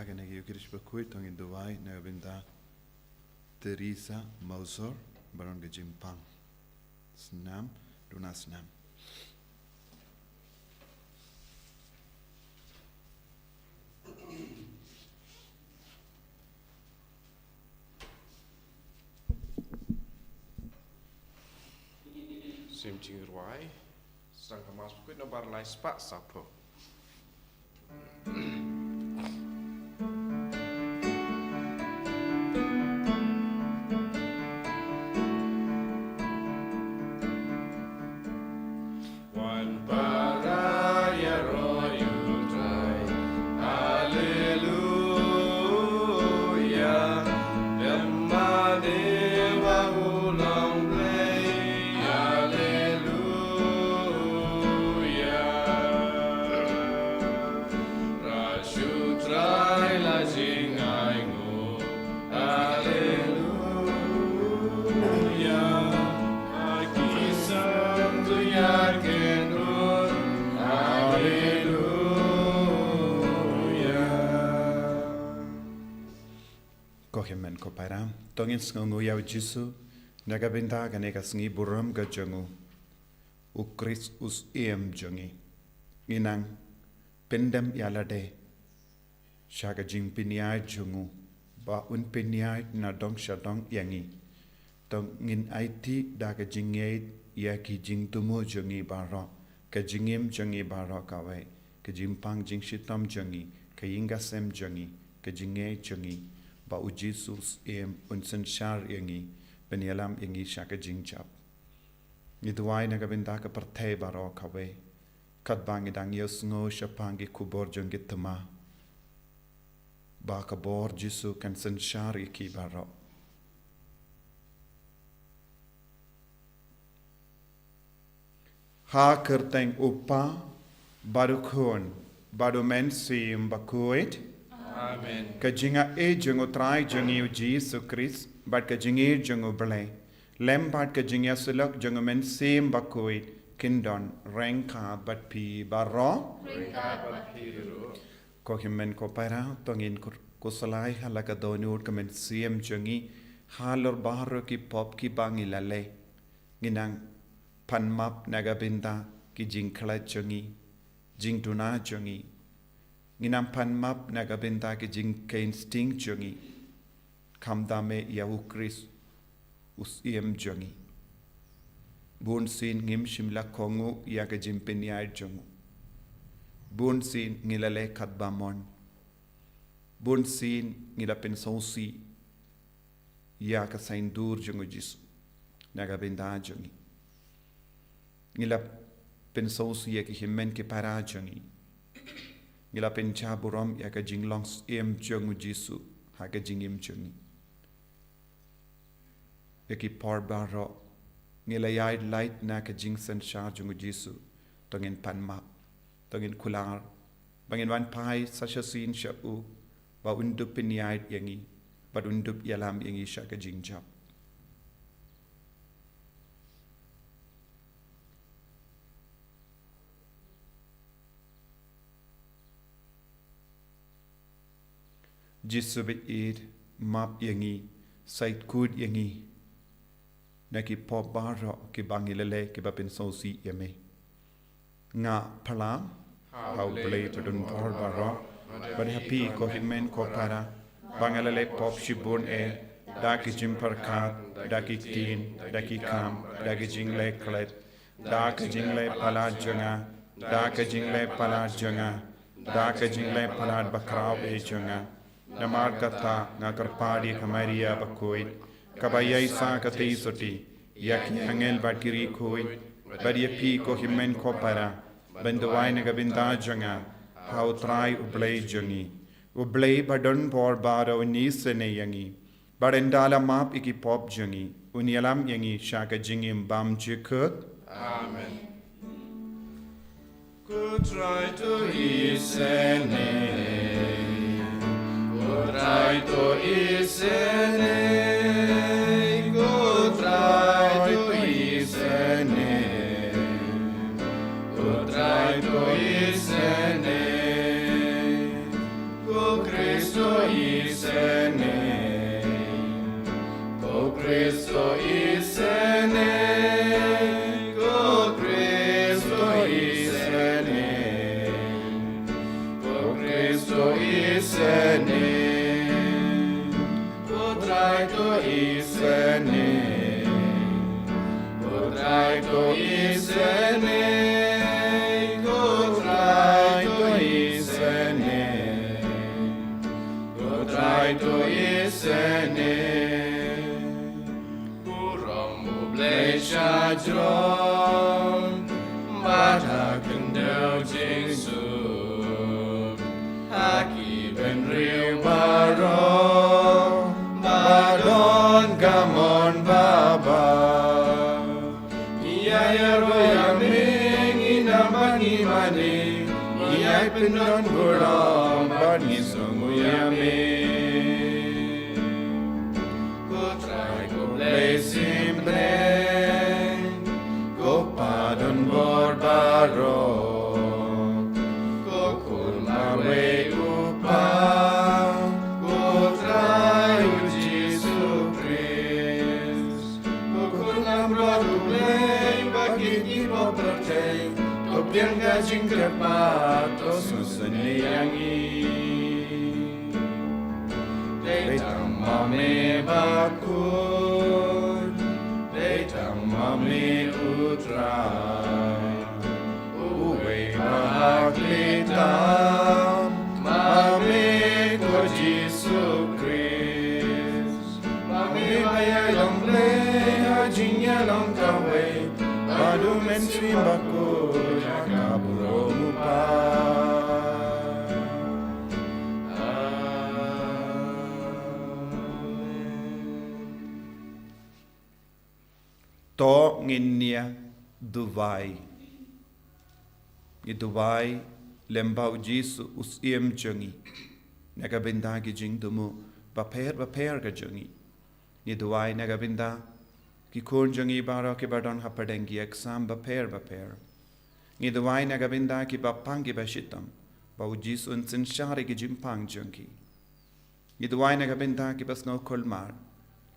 kena Khrist Bakhuid tongin Dubai nagabinda Teresa Mausor baron ke Jimpang senam duna senam. Syiem Trai, sang kemas Bakhuid nomor lain sepak sapo. Kohemen ko param tongin sngu yaw Jisu nagabinda kaneka sngi buram ga jangu u Khrist us Syiem jangi inang pendam yalade shaga jing pinyai jangu ba un pinyai na dong shadong yangi tong ngin IT daga jingye ya ki jing tumu jangi baro ka jingim jangi baro kawai ka jimpang jing shitam jangi ka yinga sem jangi ka jingye jangi ba u Jesus Syiem unsen shar yangi penyalam yangi shaka jingjap nidwai nagabinda ka partay baro kawe kat bangi dang yosngo shapangi kubor jangi tama ba ka bor Jesus kan sen shar yaki baro ha kerteng upa barukhon badumen Syiem Bakhuid Amen. Kajinga jango Trai jangi Jesus Khrist bat kajingi jango blay lem bat kajinga sulak jango men Syiem Bakhuid kindon rengka bat pi baro ko himen ko para tongin ko salai halaka donut kamen Syiem jangi halor bahro ki pop ki bangi lale ginang panmap nagabinda ki jingkla jangi jingtuna jangi nginam panmap nagabinda ke jing kain sting jangi kamdame yahu Khrist us Syiem jangi bun sin ngim shimla kongu ya ke jimpinyai jangu bun sin ngilale katbamon bun sin ngilapin sausi ya ke saindur jangu Jisu nagabinda jangi ngilap pen sausi ya ke himen ke para jangi ngila pencha buram ya ka jinglong Syiem jangu Jisu ha ka jingim jangi ya ki por baro ngila yai light na ka jing sen sha jangu Jisu tongin panma tongin kular bangin wan pai sasha sin sha u ba undup pinyai yangi ba undup yalam yangi sha ka jingjap Jisu beid map yangi sait kud yangi naki pop baro ki bangilele ki bapin sausi yame nga palam how play to dun por baro but happy ko himen ko para bangalele pop shibun da ki jimpar kat da ki tin da ki kam da ki jingle klet da ki jingle pala janga da ki jingle pala janga da ki jingle pala bakraw janga Namar kata ngakar padi kamaria Bakhuid kabayai sa kati soti yaki angel bakiri koi badi pi ko himen ko para benduai nagabinda janga how Trai ublay jangi ublay badon por baro nisene yangi badendala map iki pop jangi unyalam yangi shaka jingim bam jikut Amen. Could try to isene try to isene, go try to isene, go try to isene, go Khrist kendau Jesu haki ben riu baro badon gamon baba iya royaming inamangi mani iya pendon buram bani sunguyame ko trai ko blazing brand ko padon bor baro ko kulmawe upa ko trai Jesu Khrist ko kulam rodu blay bagi ibo percay ko biang gajing krepat to susene yangi Mame Bakhuid, mame Trai, uwe Bakhuid, mame ko Jesu Khrist, mame bayayong le hajinya long kawe, badu mentri Bakhuid kaburo mupa. To nginia Dubai. Ni Dubai lembau Jesu Syiem jangi. Naga binda ki jing dumu baper ka jangi. Ni Dubai naga binda ki kon jangi bara ki badon hapadengi exam baper. Ni Dubai naga binda ki bapang ki bashitam. Bau Jesu unsin shari ki jimpang jangi. Ni Dubai naga binda ki bas no kolmar.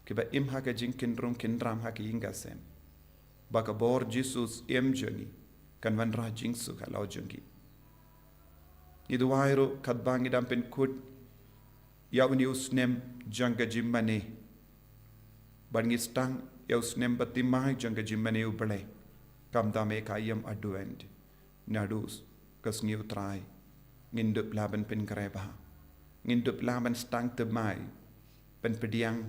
Ki ba imha ka jing kindrum kindram ha ki ingasem. Baka bor Jesus jangi kan van ra jing su kalau jangi. Idu wairo kadbangi dampen kut ya uni usnem janga jimmane. Bangi stang ya usnem batimai janga jimmane ubale. Kam dame kayam aduend. Nadus kas ngiu trai. Ngindup laban pen kreba. Ngindup laban stang temai. Pen pediang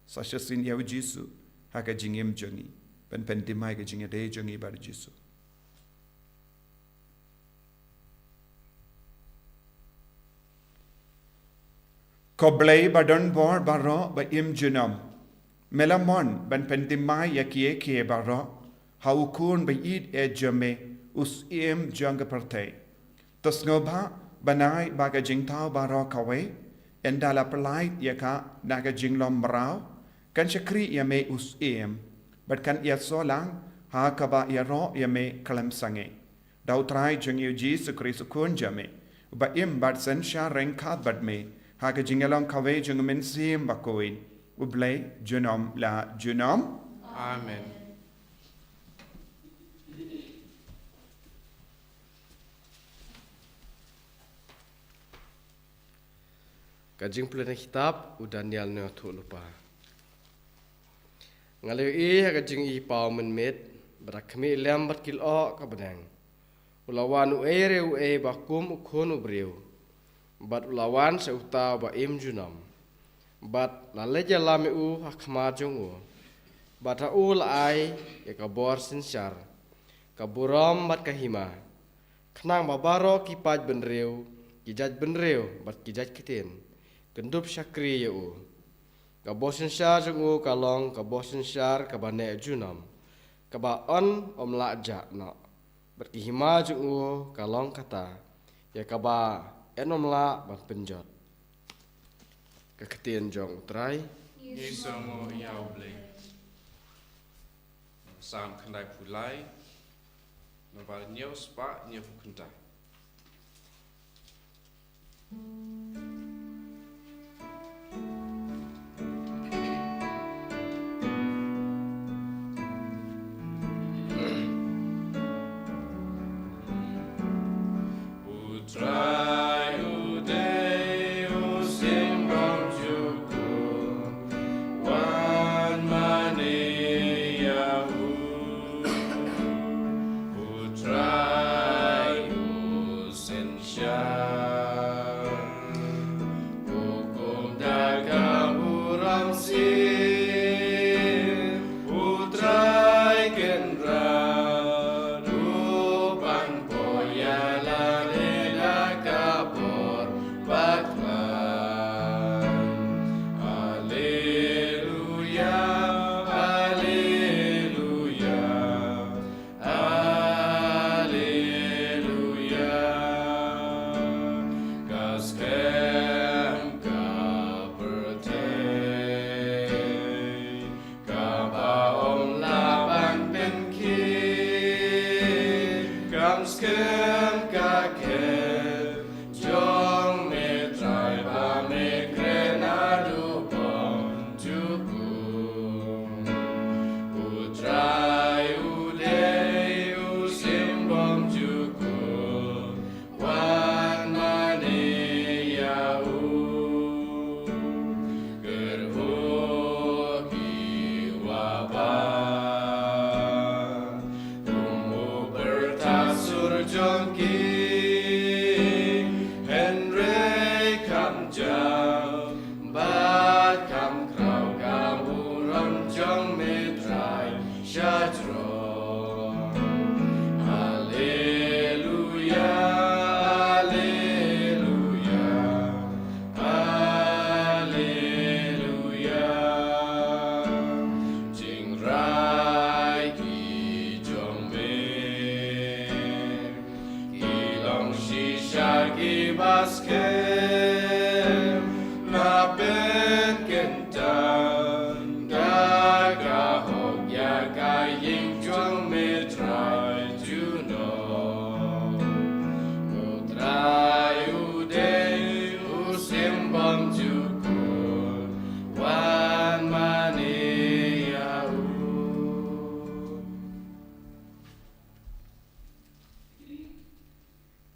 sasyasin ya Jesu haka jingim jangi. Pen timai ke jinga de jangi bar Jesu. Koblei badon bor baro ba im junam. Melamon ban pen timai ya kie baro. Haukun ba id jame us im janga partay. Tas ngoba banai baga jingtao baro kawe. Endala pelait ya ka naga jinglom marau. Kan syakri ya me us im. But kan ia solang ha kaba ia ro ia me kalam sange. Dau trai jangi Jesu Khrist kun jame. Ba im bad sen sha reng khat bad me. Ha ka jingalong kawe jang men Syiem Bakhuid. Ublay junom la junom. Amen. Kajing pelana kitab Daniel ne tu lupa. Ngaliu kajing pau menmet berakmi lem berkil ka benang. Ulawan ere bakum ukun ubriu. Bat ulawan seuta ba im junam. Bat laleja lami hakma jungu. Bata ai ya kabor sinsar. Kaburam bat kahima. Kenang babaro kipaj benreu. Kijaj benreu bat kijaj kitin. Kendup syakri yau. Kabosin syar jungu kalong kabosin syar kabane junam. Kaba on omla jak no. Berkihima jungu kalong kata. Ya kaba enomla ban penjot. Keketian jong Trai. Yesomo yau blay. Sam kendai pulai. Nabar nyau spa nyau kenta. Trai uday usim bangjuku wan mani yahu trai usin syar skem kaket jong me trai ba me krenadu bom juku utrai udei usim bom juku wan mane yau gerhoki wabah Jongki Henry kam jam Bat kam krau gamuram jong me trai shadro Alleluia Alleluia Alleluia Jing rai ki jong me Shagi baskem na ben kentan daga hok ya ga ying jong me trai juno o trai ude usim bam juku wan mane yau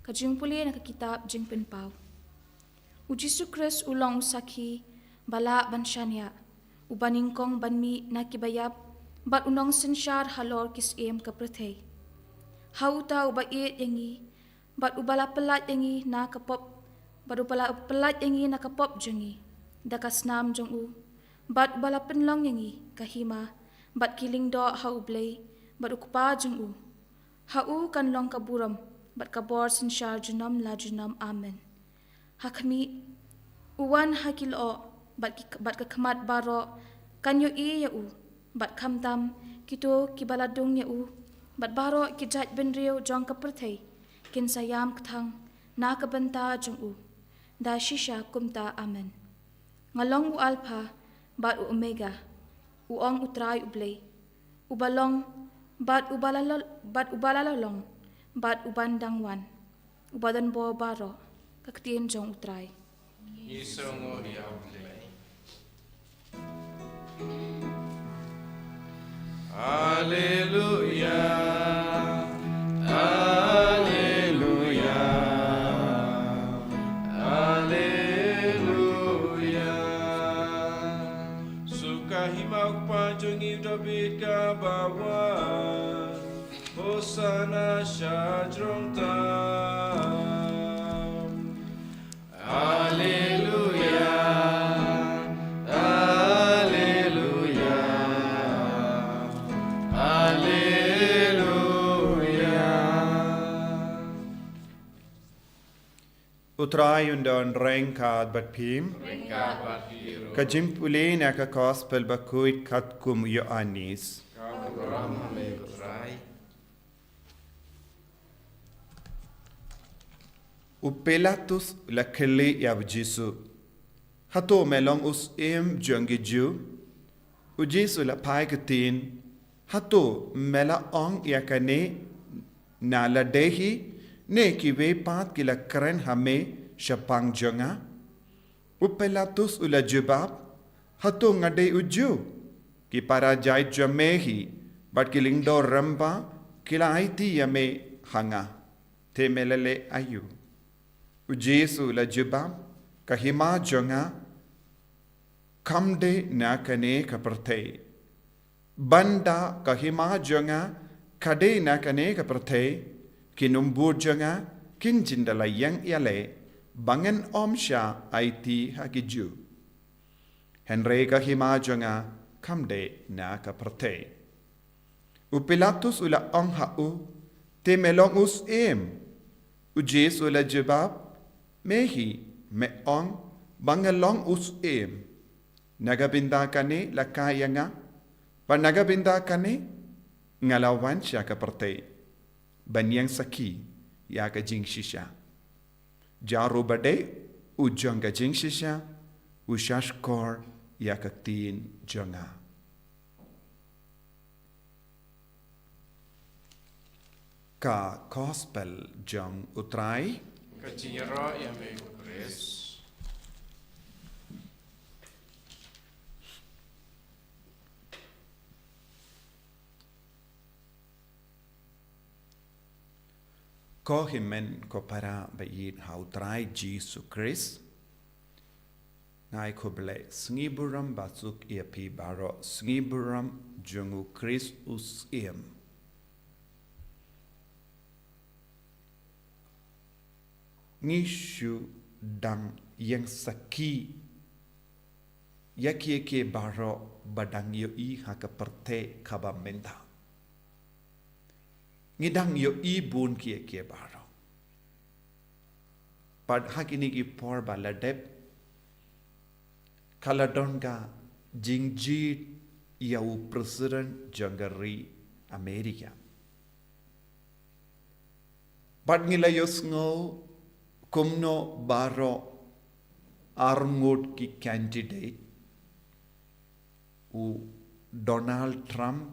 Kajing puli na kitab jing penpau. Ujisu Khrist ulong usaki bala bansyanya. Ubaningkong banmi na kibayap bat unong sensyar halor kisiem kaprethe. Hauta ubait yangi bat ubala pelat yangi na kapop bat ubala pelat yangi na kapop jengi. Dakasnam jong u bat ubala penlong yangi kahima bat kiling do hau blay bat ukpa jong u. Hau kan long kaburam bat kabor sensyar junam la junam amen. Hakmi uwan hakilo bat kekamat baro kanyo i ya u bat kamtam kito kibaladung ya u bat baro kijat benriu jong kaperthai kin sayam kthang na kabenta jong u da shisha kumta amen. Ngalong u alpha bat u omega uong utrai ublay ubalong bat ubalalong bat ubandang wan ubadan bo baro kaktiin jong utrai Isongo yaule Alleluia Alleluia Alleluia Sukahimau panjungi David kabawan Hosana shadrong tam Alleluia Alleluia Alleluia Utrai undon rengkad bat pim Ringkat bat hiro Kajim puli na ka gospel Bakhuid katkum Ioannis Kamuram me trai Upelatus la kele ya Jesu. Hato melong us jongi ju. U Jesu la pai ketin. Hato mela ong ya kane na la dehi ne ki we pat ki la kren hame shapang jonga. Upelatus ula jubab. Hato ngade uju. Ki para jai jamehi bat ki lingdo ramba kila aiti yame hanga. Te melele ayu. Jesu la jubab kahima jonga kamde na kane kaperte banda kahima jonga kade na kane kaperte kinumbur jonga kinjindala yang yale bangan omsha IT hakiju Henry kahima jonga kamde na kaperte Upilatus ula ong hau te melong us Jesu la jubab mehi me ong bangalong us nagabinda kane la kaya nga pa nagabinda kane ngalawan siya kaparte banyang saki ya ka jing shisha jaro bade ujong ka jing shisha ushashkor ya ka tin jonga. ค ka gospel jong utrai Kajingero yame Khrist. ko himen ko para bayin hau trai Jesus Khrist ngai ko ble sngiburam batsuk epi baro sngiburam jongu Khrist Syiem ngishu dang yang saki yaki ke baro badang yo I haka perte kaba menta ngidang yo I bun ke baro pad hakini ki por baladep kaladonga jingjit yau president jangari Amerika pad ngilayos ngo kumno baro arngut ki candidate u Donald Trump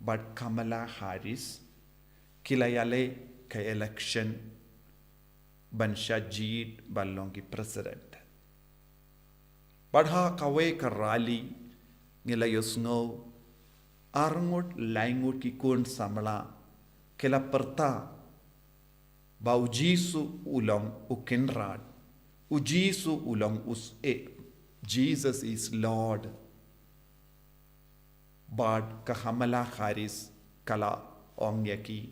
but Kamala Harris kilayale ka election bansha jeet ballon ki president badha kawe ka rally ngilayos ngo arngut laingut ki kun samla kila perta bau Jisu ulong ukinrad u Jisu ulong Jesus is Lord bad Kamala Harris kala ongyaki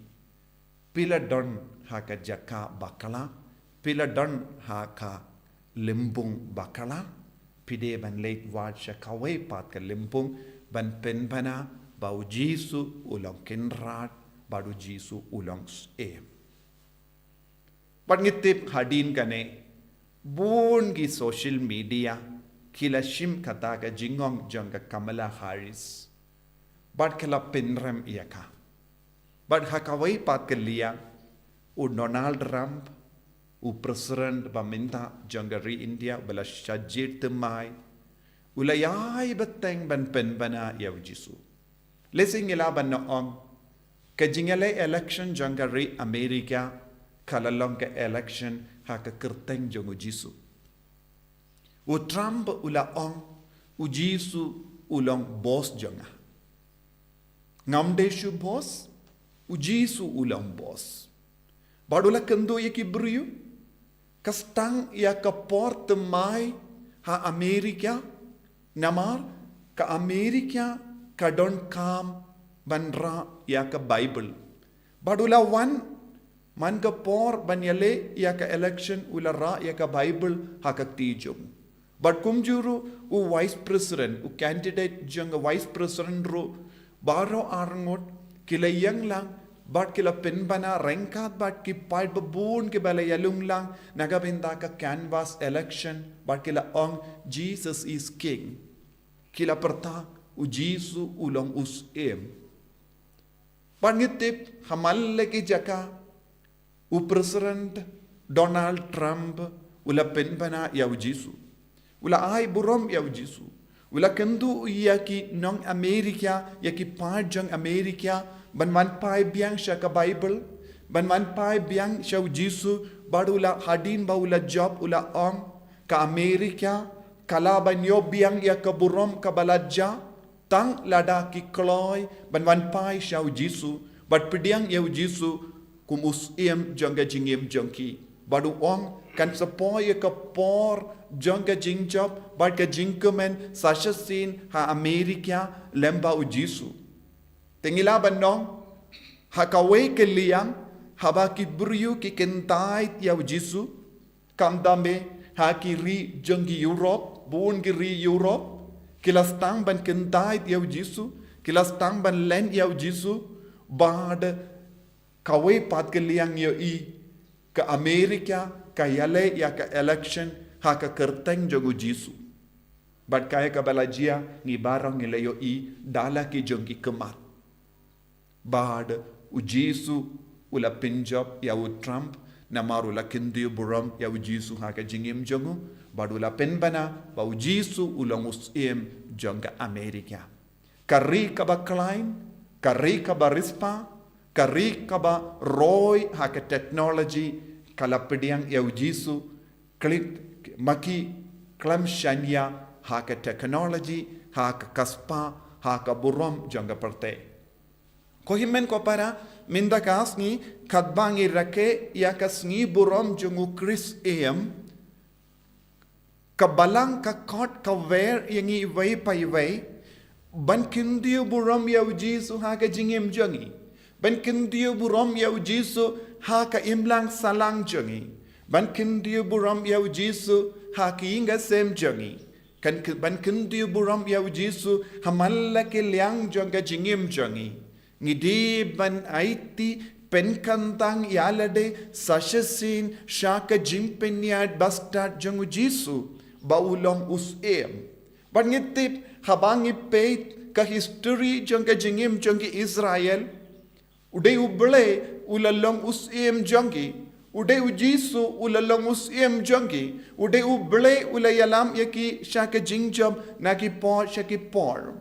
pila don haka jaka bakala pila don haka limbung bakala pide ban late wad shakawe pat ka limbung ban penbana bau Jisu ulong kinrad badu Jisu ulong But ngitip hadin kane bun gi social media kila shim kata ka jingong jong ka Kamala Harris but kala pinram iyaka but hakawai pat kalia u Donald Trump u president baminta jongari India bala shajit temai ulayai beteng ban penbana yaw Jisu lesing ila ban noong ka jingale election jongari Amerika kalalong ka election haka kerteng jongu Jisu. U Trump ula ong u Jisu ulong boss jonga. Ngamde shu boss u Jisu ulong boss. Badula kendo ya kibriyu kastang ya ka port mai ha Amerika namar ka Amerika ka don kam banra ya ka Bible. Badula one man ka por banyale ya ka election ula ra ya ka Bible hakak tijum but kumjuru u vice president u candidate jang vice president ro baro arngot kilayang lang but kila pinbana rengkat but ki part babun ki bala yalung lang nagabinda ka canvas election but kila ong Jesus is king kila perta u Jisu ulong Syiem pangitip hamalle ki jaka u president Donald Trump ula penbana yaw Jisu ula ay burom yaw Jisu ula kendu yaki nong Amerika yaki pajang Amerika banman pai biang sya ka Bible banman pai biang sya Jisu badula hadin ba ula job ula ong ka Amerika kalaban yo biang ya ka burom ka baladja tang lada ki kloy banman pai sya Jisu bad pediang yaw Jisu kum Syiem jangga jingim jangki badu ong kan sepoy ka por jangga jingjob bad ka jingkemen sashasin ha Amerika lemba u Jisu tengila banong hakawe ke liang haba ki buryu ki kentai ya Jisu kam dambe ha ki ri janggi Europe bun ki ri Europe kilastang ban kentai ya Jisu kilastang ban len ya Jisu bad kawai pat ke liang yo I ke Amerika ka yale ya ka election ha ka kerteng jogu Jisu bad kaya ka balajia ngi barang ngi yo I dala ki jongki kemat bad u Jisu ula pinjob ya u Trump namaru la kindi buram ya u Jisu ha ka jingim jongu bad ula penbana ba u Jisu ulang Syiem jonga Amerika kari ka ba Klein kari ka ba Rispa Kari kaba roy haka technology kalapediang yau jisu klik maki klam shanya haka technology haka kaspa haka burom jangga perte. Kohimen ko para minda kasni kadbangi rake ya kasni burom jungu Khrist Syiem kabalang ka kot ka ver yangi iway pa iway ban kindiyo burom yau jisu haka jingim jangi. Ban kindiyo burom yau jisu haka imlang salang jangi. Ban kindiyo burom yau jisu haka inga sem jangi. Ban kindiyo burom yau jisu hamalla ke liang janga jingim jangi. Ngidi ban aiti penkantang yalade sashasin shaka jimpeniad bastard jangu jisu baulong Syiem. Ban ngitip habangi peit ka history janga jingim jangi Israel. Uday ubele ulalong Syiem jangi. Uday ujisu ulalong Syiem jangi. Uday ubele ulayalam yaki shaka jingjam naki por shaki por.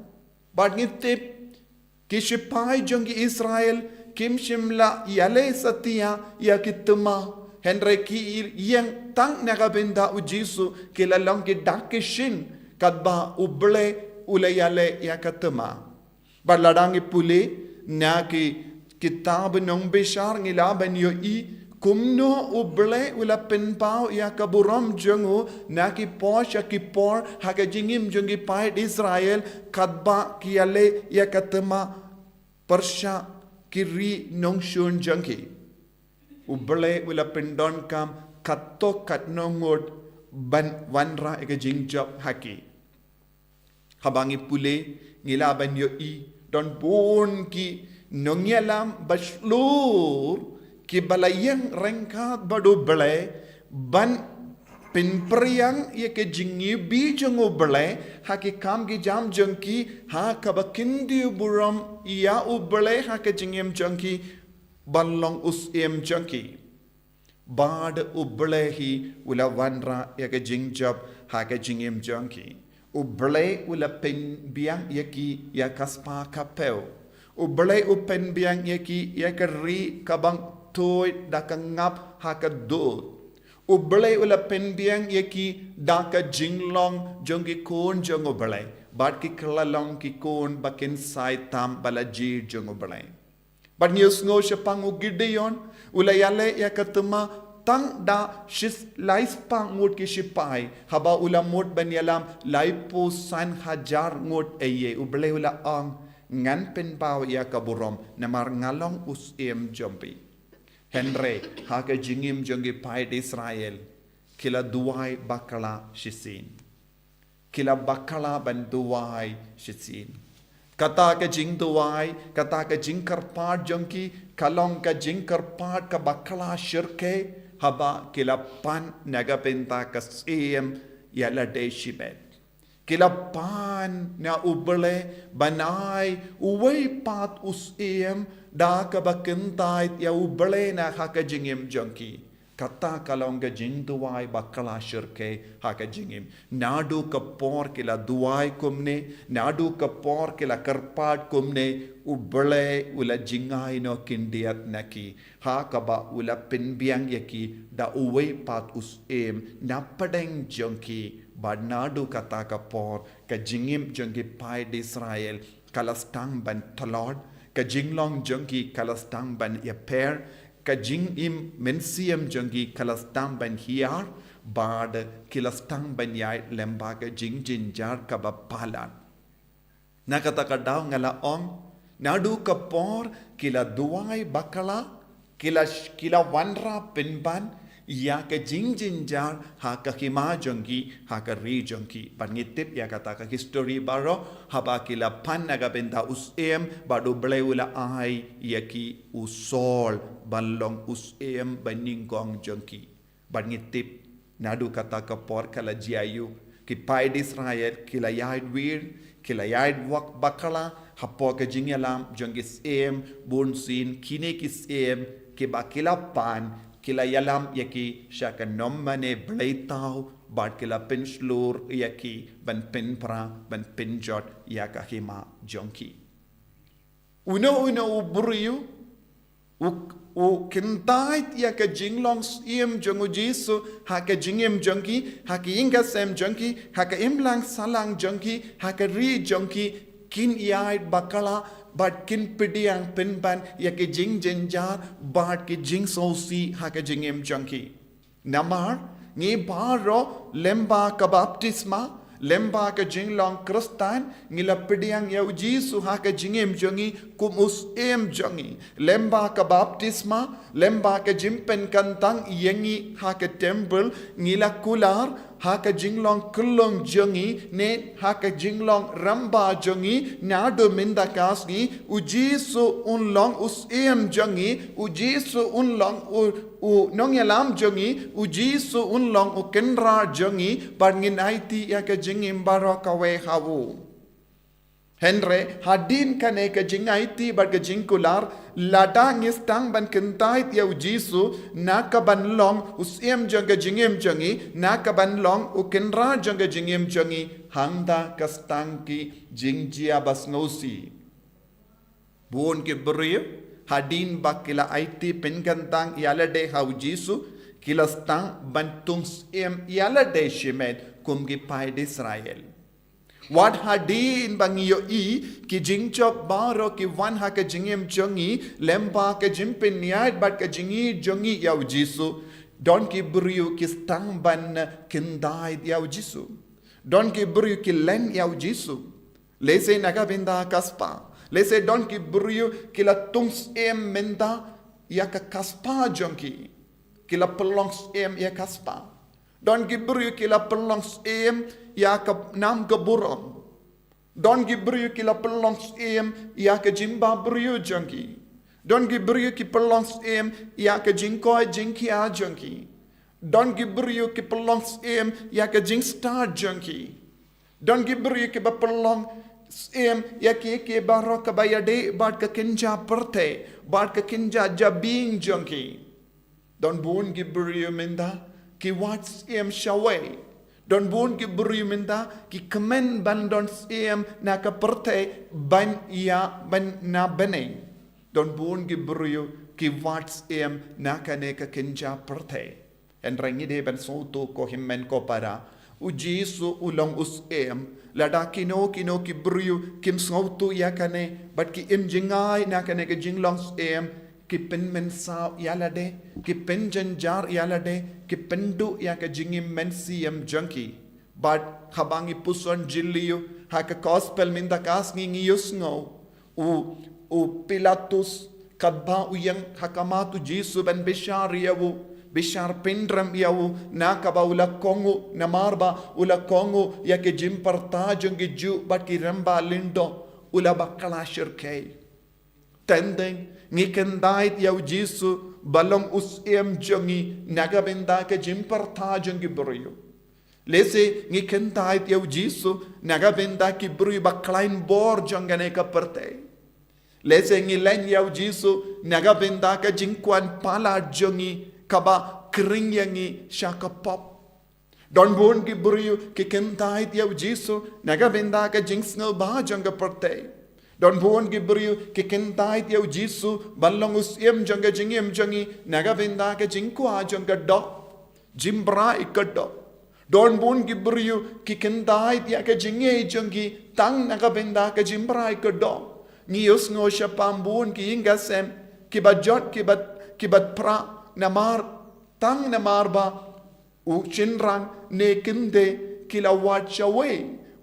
But ngitip kishipai jangi Israel kim shimla yale satia yakituma Henry ki yang tang nagabenda ujisu kilalong ki dakishin kadba ubele ulayale yakatuma. Barladangi puli naki kitab nong bishar ngilaban yo kumno uble ula penpao ya kaburam jungu naki posha ki por haka jingim jungi pait Israel kadba kiale ya katema persha kiri nong shun jungi uble ula pendon kam katto katnongod ban wanra eka jingjab haki habangi pule ngilaban yo don bon ki nongyalam baslur ki balayang rengkat badu bele ban pinpriang ye ke jingi bi jongo bele ha ki kam ki jam jongki ha kabakindi buram ya u bele ha ke jingim jongki ballong Syiem jongki bad u bele hi ula wanra ye ke jingjab ha ke jingim jongki u bele ula pin biang ye ki ya kaspa kapeu ubelai upen biang yaki yakari kabang toy dakangap hakadut ubelai ula pen biang yaki daka jinglong jongi kon jongo belai bat ki kalalong ki kon bakin sai tam balaji jongo belai bat news ngo shapang ugideyon ula yale yakatuma tang da shis lais pang ngut ki shipai haba ula mut banyalam laipo san hajar ngut eye ubelai ula ang ngan penpau ya kaburom namar ngalong Syiem jompi Henry haka jingim jongi pait Israel kila duai bakala shisin kila bakala ban duai shisin kata ka jing duai kata ka jing karpat jongki kalong ka jing karpat ka bakala shirke haba kila pan naga penta ka Syiem ya la de shibet kilapan na ubele banay uway pat Syiem da kabakentay ya ubele na hakajingim jongki kata kalong ga jingduway bakala shirke hakajingim nadu kapor kila duway kumne nadu kapor kila karpat kumne ubele ula jingay no kindiat naki hakaba ula pinbiang yaki da uway pat Syiem napadeng jongki Badnadu kata kapor ka jingim jongki pai di Israel kalastang ban talod ka jinglong jongki kalastang ban yaper ka jingim mensiam jongki kalastang ban hiar bad kilastang ban yai lemba ka jingjin jar ka bapalan na kata ka daw ngala ong nadu kapor kila duai bakala kila wanra pinban ya ka jingjin jar ha ka hima jongki ha ka ri jongki pangitip ya kata ka history baro haba kila pan naga benda Syiem badu bleula ai yaki usol balong Syiem baningkong jongki pangitip nadu kata ka por kala jiayu ki pai Israel kila yaid wir kila yaid wak bakala hapo ka jingyalam jongki Syiem bunsin kine ki Syiem ki bakila pan kila yalam yaki shaka nommane blaitau bad kila pinslur yaki ban pinpra ban pinjot yaka hima jonki uno uburiyu u kintait ya ka jinglong Syiem jong u Jesu ha ka jingem jongki ha ka inga sem jongki ha ka imlang salang jongki ha ka ri jongki kin yai bakala but kin pidiang pinban ya ka jing jenjar but ki jing sosi ha ka jingem jongki namar ngi baro lemba ka baptisma lemba ka jinglong Kristan ngila pidiang ya Jesu ha ka jingem jongi kumus jongi lemba ka baptisma lemba ka jimpen kantang yengi ha ka temple ngila kular ha ka jinglong kulong jongi ne ha ka jinglong ramba jongi nado minda kasni u Jesu unlong jongi u Jesu unlong u nongyalam jongi u Jesu unlong u kenra jongi barngin aiti ya ka jingim baro kawe hawu Henry hadin kane ka jingaiti bar ka jingkular lada ngistang ban kentait ya Jesu na ka ban long Syiem janga jingem jangi na ka ban long u kenra janga jingem jangi hangda kastangki jingjia basnosi buon ke beriyo hadin bakila aiti penkantang yalade hau Jesu kilastang bantung Syiem yalade shemet kumgi pai de Israel What hadin bangiyo ki jingchop baro ki wan ha ka jingem jongi lemba ka jimpin niat bat ka jingi jongi yaw Jesu don ki buriu ki stang ban kindai yaw Jesu don ki buriu ki len yaw Jesu lese naga binda kaspa lese don ki buriu ki la tungs menda ya ka kaspa jongi ki la pelongs ya kaspa don ki buriu ki la pelongs ya ka nam ka burong don ki buriu ki la pelongs ya ka jimba buriu jongi don ki buriu ki pelongs ya ka jingkoi jingkia jongi don ki buriu ki pelongs ya ka jingstar jongi don ki buriu ki ba pelong ya ke baro ka bayade bat ka kinja perte bat ka kinja jabing jongi don bun ki buriu minda ki wats shaway don bun ki buriu minda ki kemen ban don na ka perte ban ya ban na bene don bun ki buriu ki wats na ka ne ka kinja perte en rangi de ban soto ko himmen ko para u Jesu ulong lada kino ki buriu kim soto ya ka ne bat ki jingai na ka ne ka jinglong ki pen men sa yalade ki pen janjar yalade ki pendu ya ka jingim men Syiem junkie but habangi puson jilliu ha ka gospel minda kas ngi yusngo u Pilatus kadba uyang hakamatu Jesu ben bishar yawu bishar pendram yawu na ka ba ula kongo na marba ula kongo ya ke jimparta jungi ju but ki ramba lindo ula bakala shirkei tending ngikendait yaw Jesu balong Syiem jongi nagabenda ka jimparta jongi buriu lese ngikendait yaw Jesu nagabenda ki buriu baklain bor jongane ka perte lese ngilen yaw Jesu nagabenda ka jingkwan pala jongi kaba kring yangi shaka pop don bon ki buriu ki kendait yaw Jesu nagabenda ka jingsngal ba jonga perte don buon ki buriu ki kentait yaw Jesu balong Syiem jonga jingem jongi nagabenda ka jingkwa jonga do jimbra ikado don buon ki buriu ki kentait ya ka jinge jongi tang nagabenda ka jimbra ikado ngius ngo sya pambun ki ingasem ki bajot ki bat pra namar tang namar ba u chinrang ne kinde kilawat chawe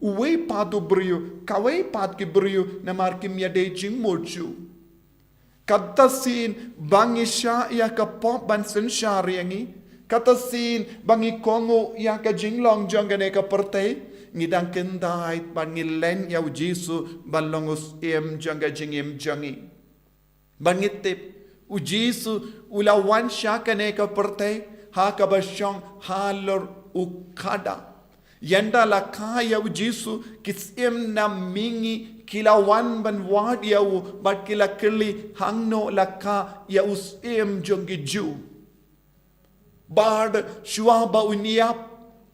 uwe patu beriu, kawe pat ki beriu, namar kim ya de jing mochu. Kata sin bangi sya ya ka pop ban sen syariangi, kata sin bangi kongo ya ka jinglong jongane ka perte, ngidang kendai ban ngilen ya Jesu balongus jonga jingim jongi. Bangitip u Jesu ulawan sya kane ka perte, ha ka basyong halor ukada. Yanda la kaya u Jesu Syiem na mingi kilawan ban wad yaw bat kila kili hangno la ka ya Syiem jongi ju bard shwaba uniap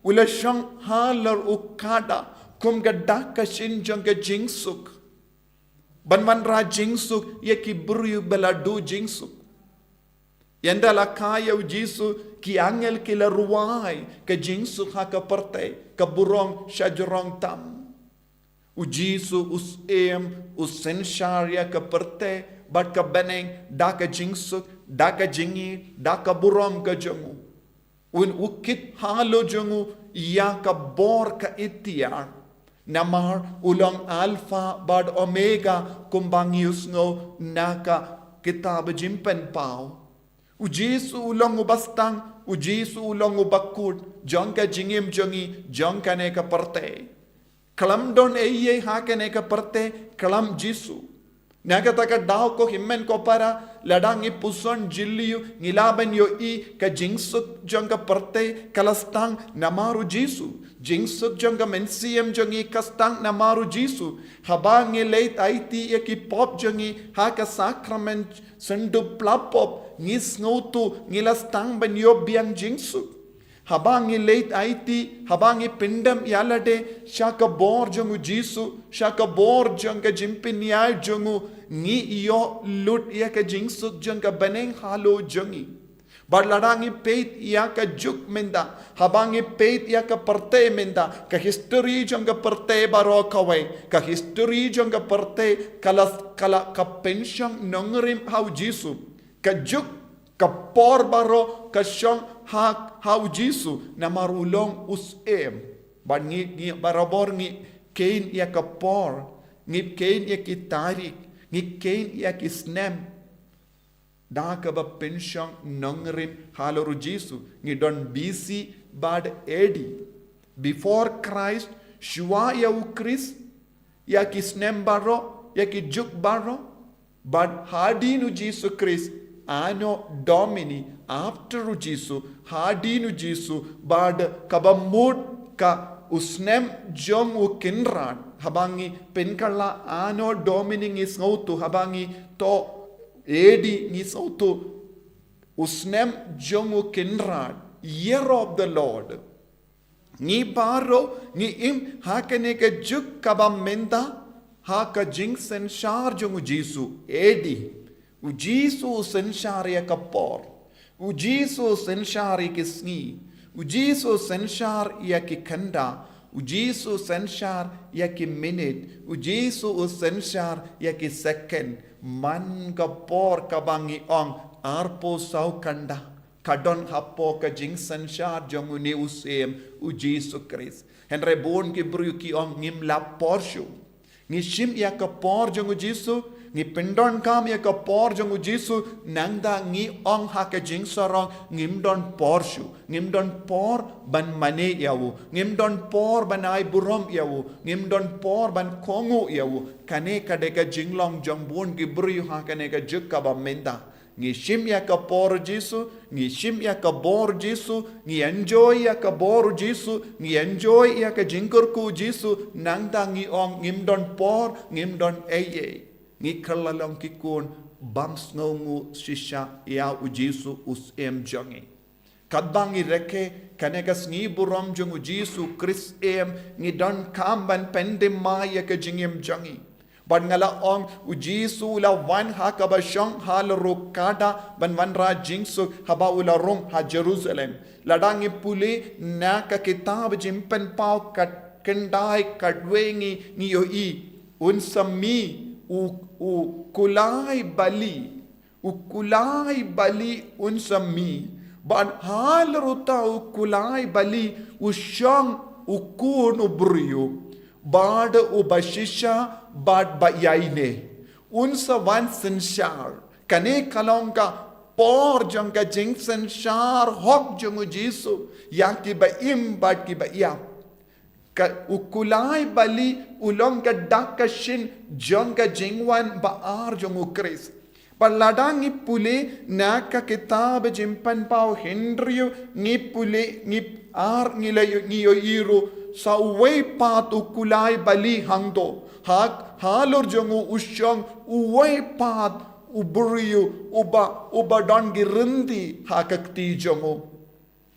ula shang halar ukada kum gadak ka shin jonga jingsuk ban ra jingsuk ye ki buriu beladu jingsuk Yanda la kaya u Jisu ki angel ki la ruai ka jingsu ha ka parte ka burong shajarong tam. U Jisu us sensaria ka parte bat ka beneng da ka jingsu da ka jingi da ka burong ka jangu. Un ukit halo jangu ya ka bor ka itiar. Namar ulang alpha bad omega kumbangius ngo naka kitab jimpen pau. U Jisu ulang ubastang, u Jisu ulang ubakut, jangka jingim jangi, jangka neka parte. Kalam don eye hake neka parte, kalam Jisu. Naga taka daw ko himmen ko para ladang ipuson jiliu ngilaban yo ka jingsuk jangka parte kalastang namaru Jisu. Jingsuk jangka Syiem jangi kastang namaru Jisu. Habang ngilait aiti ki pop jangi haka sakrament sendu plapop ngis ngutu ngilastang ban yo biang jingsuk. Habang late aiti, habang pindam yalade, shaka bor jangu Jisu, shaka bor janga jimpin yai jangu, ni yo lut yaka jingsuk janga baneng halo jangi. Barladangi peit yaka juk menda, habang peit yaka parte menda, ka history janga parte baro kawai, ka history janga parte kala ka pension nongrim hau Jisu, ka juk ka por baro ka syong hau Jisu na marulong usem ban ngi barabor ngi kain ya ka por ngi kain ya ki tarik ngi kain ya ki snem da ka ba pension nongrim haloru Jisu ngi don BC bad AD before Christ shua ya u Khrist ya ki snem baro ya ki juk baro bad hadinu Jisu Khrist Anno Domini after Jisu hadinu Jisu bad kabamut ka usnem jong u kinran habangi penkala Anno Domini ngis ngautu habangi to edi ngis ngautu usnem jong u kinran year of the Lord ngi baro ngi im hakane ka juk kabam menda haka jingsen shar jong u Jisu edi U Jisu senshari ya kapor. U Jisu senshari ki Sngi. U Jisu senshar ya ki kanda. U Jisu senshar ya ki minute. U Jisu senshar ya ki second. Man kapor kabangi ong arpo sau kanda. Kadon hapo ka jing senshar jangu ni usem u Jisu Khrist. Henry bon ki bru ki ong ngim la porshu. Ngishim ya kapor jangu Jisu. Ngi pindon kam ya ka por jangu Jisu nangda ngi ong ha ka jing sarong ngim don porshu ngim don por ban mane yawu ngim don por ban ai burom yawu ngim don por ban kongu yawu kane ka de ka jinglong jangbun gi bru ha kane ka juk ka ba menda ngi shim ya ka por Jisu ngi shim ya ka bor Jisu ngi enjoy ya ka bor Jisu ngi enjoy ya ka jingkur ku Jisu nangda ngi ong ngim don por ngim don eye ngi kalalong kikun bangs ngongu shisha ya u Jisu usem jangi kadbang ireke kanekas ngi burom jong u Jisu Khrist ngi don kamban pendem maya ka jingem jangi ban ngala ong u Jisu la wan ha ka ba shong hal ro kada ban wan ra jingsu haba ula rom ha Jerusalem ladangi puli na ka kitab jimpen pau kat kendai kadwengi ni yo i unsami u kulai bali unsami ban hal ruta u kulai bali u shang u kun u briyu bad u bashisha bad bayaine unsa wan senshar kane kalonga por jangka jing senshar hok jungu Jisu yaki ba im bad ki ba ya ka ukulai bali ulong ka dakashin jong ka jingwan baar jong u Khrist paladangi pule na ka kitab jimpan pau Henryu ni pule ni ar ngilayo niyo iru sa uway pat ukulai bali hangdo hak halor jong u usyong uway pat uburiyo uba don girindi hakakti jong u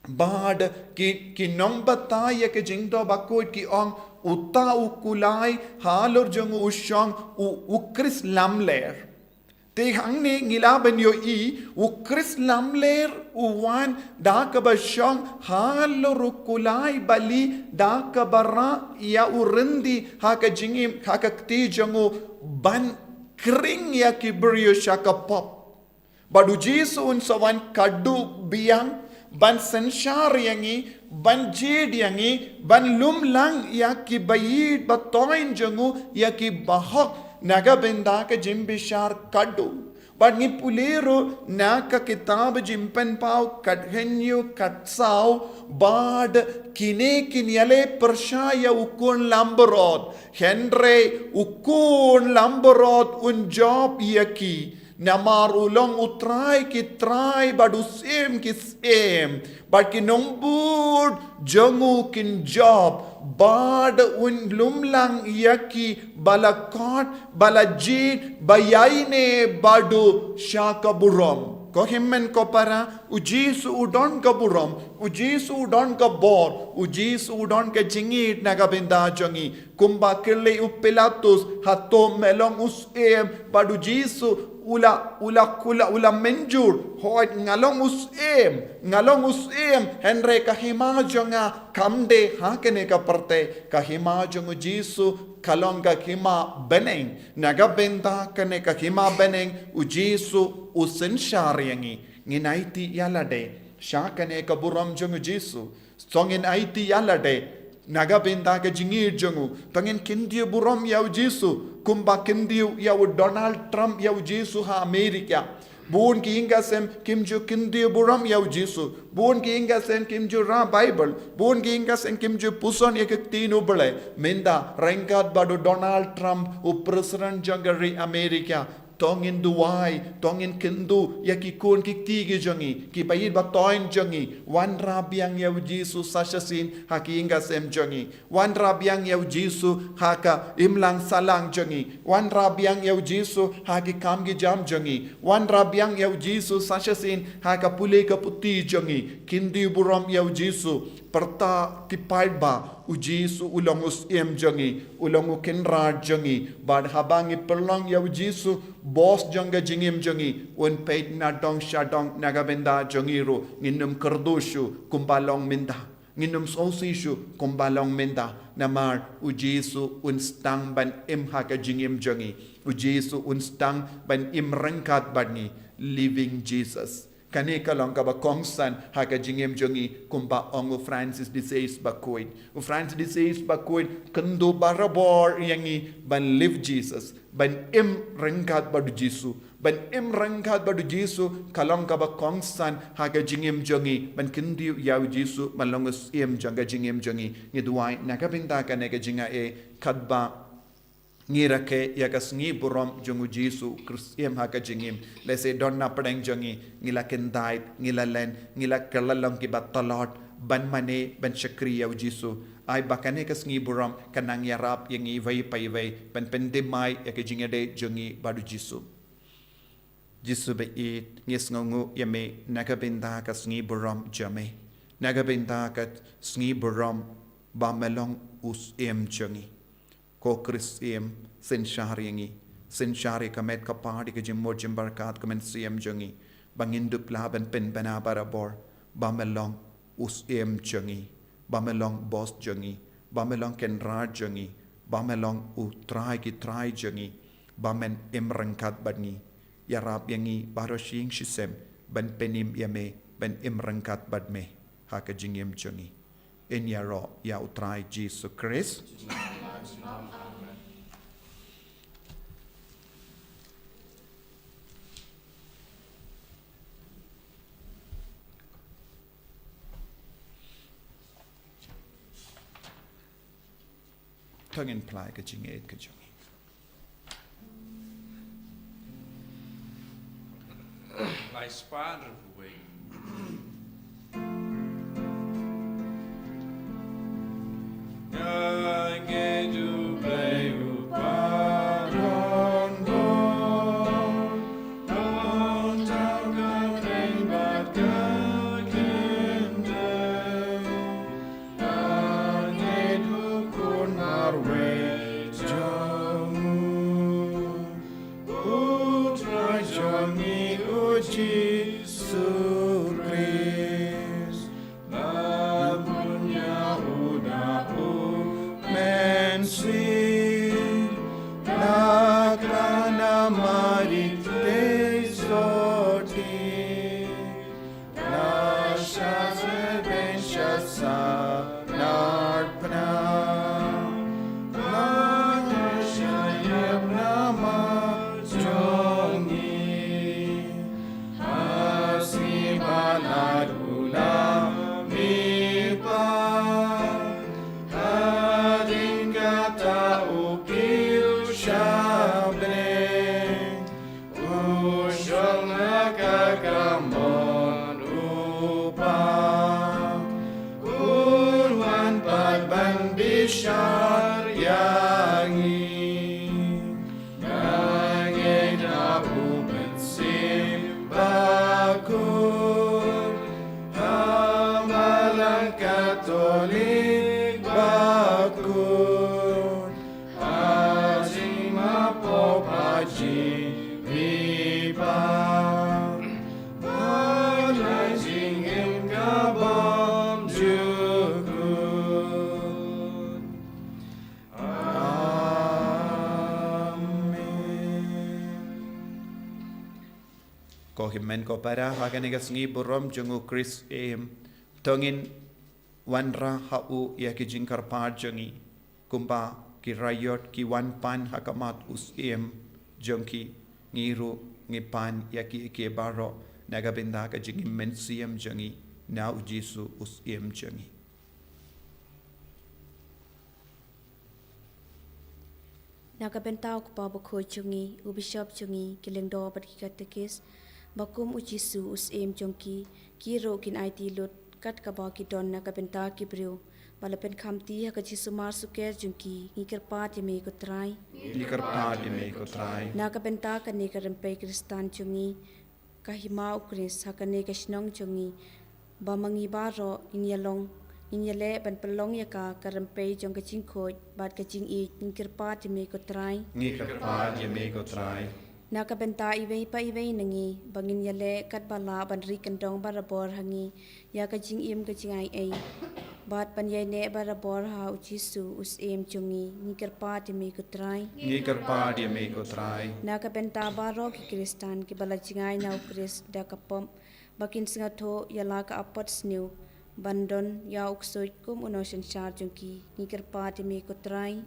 bad ki nombata ya ke jingdo Bakhuid ki ong uta ukulai halor jong usyong u Khrist lamler Te hang ni ngila ben yo u Khrist lamler u wan da ka ba shong halo rukulai bali da ka bara ya u rendi ha ka jingim ha ka ti jangu ban kring ya ki brio shaka pop. Badu Jesu un sawan kadu biang ban senshar yangi ban jid yangi ban lumlang ya ki bayid batoin jangu ya ki bahok naga benda ka jim bishar kadu but ni pulero na ka kitab jimpen pau kadhenyu katsau bad kine kinyale pershaya ukun lamberot henre ukun lamberot un job yaki namar ulong utrai ki trai badu Syiem ki Syiem bad ki nombud jangu kin job bad un lumlang yaki balakot balajid bayaine badu shakaburom ko himmen ko para ujisu udon kaburom ujisu udon kabor ujisu udon ke jingit nagabenda jangi kumba kirle upilatus hato melong Syiem badu jisu ula menjur hoit ngalong Syiem henre kahima jonga kamde hakene ka parte kahima jongu Jisu kalong kahima beneng naga benta kane kahima beneng ujisu usen syariangi nginaiti yalade syakane ka buram jongu Jisu songin aiti yalade naga benta ka jingir jongu tangin kindiu buram yau Jisu kumba kindiu yau Donald Trump yau Jisu ha Amerika buon ki ingasem kimju kindiu buram yau Jisu buon ki ingasem kimju ra Bible buon ki ingasem kimju puson ek tinu bele menda rengkat badu Donald Trump u president jangari Amerika tongin duai tongin kendu yaki kun ki tigi jangi ki bayid batoin jangi wan rabiang yau Jisu sasasin haki ingasem jangi wan rabiang yau Jisu haka imlang salang jangi wan rabiang yau Jisu haki kamgi jam jangi wan rabiang yau Jisu sasasin haka pule ka puti jangi kindi buram yau Jisu perta tipaid ba ujisu ulong Syiem jangi ulong kenra jangi bad habangi perlong yau Jisu bos janga jingim jangi un peit na dong shadong nagabenda jangi ro nginum kerdushu kumbalong minda nginum sosishu kumbalong minda namar ujisu un stang ban im haka jingim jangi ujisu un stang ban im rengkat badni living Jesus kane kalong ka ba kongsan haka jingem jongi kumba ongu Francis disease Bakhuid u Francis disease Bakhuid kendo barabor yangi ban live Jesus ban im rengkat badu Jisu ban im rengkat badu Jisu kalong ka ba kongsan haka jingem jongi ban kendiu yau Jisu ban longu Syiem janga jingem jongi ngiduai nakabinta ka nega jinga e kadba ngira ke yakas ngi burom jongu Jisu Syiem haka jingim lese donna padang jongi ngila kendait ngila len ngila kerlalong ki batalot ban mane ban syakri yau Jisu ai bakane kas ngi burom kanang yarap yang i vai pai vai ban pendemai yak jingade jongi badu Jisu be it ngis ngongu yame nakabinda kas ngi burom jame nakabinda kat ngi burom ba melong Syiem jongi ko Khrist Syiem sen syari kamet kapadi ke jimmo jimbarkat kamen Syiem jongi bangindup laban pen bana barabor bamelong Syiem jongi bamelong bos jongi bamelong kenra jongi bamelong Trai ki Trai jongi bamen imrangkat badni yarab yangi baroshing shisem ban penim yame ban imrangkat badme haka jingim jongi in yaro ya Trai Jesus Khrist tangin plai ka jinget ka jongi Lai spa we. Shasa Narpana Shayam Nama Jongi Hasibaladula Mipa Hadingata Ukil Shabre Ushonakakamon Upa Kurwan Padban Bishar Yangi Nangeda Uben Sim Bakhuid Hamalang Katolik Bakhuid Azima Popaji Vipa Balajing Im Gabam Jukun Ko himmen ko para hakaniga sngi burom jungu Khrist tongin wanra hau ya ki jingkar par jungi kumpa ki rayot ki wan pan hakamat jungki ngiru ngipan ya ki ke baro nagabinda ka jingi men Syiem jungi na ujisu jungi Nakabentao ko pa Bakhuid chungi, ubishop chungi, kilengdo pat kikatekis, bakum ujisu Syiem jongki, kiro kin IT lut, kat kaba ki don nakabenta ki briu, balapen kamti hakajisu mar suker jongki, ngikirpat yame ko Trai. Nakabenta kane karempe Kristan chungi, kahima ukris hakane kashnong chungi, bamangi baro inyalong, inyale ban pelong ya ka karempe jong kacing khoj bat kacing ngikirpat yame ko Trai. Nakabenta iwei pa iwei nangi bangin yale kat bala ban ri kandong barabor hangi ya kacing kacing ai bat pan yai ne barabor ha ujisu Syiem chungi ngikirpat yame ko Trai. Nakabenta baro ki Kristan ki bala jingai na ukris da kapom bakin singatho yala ka apat sniu bandon ya uksoit kum unosan shar jungki ngikirpat yame ko Trai.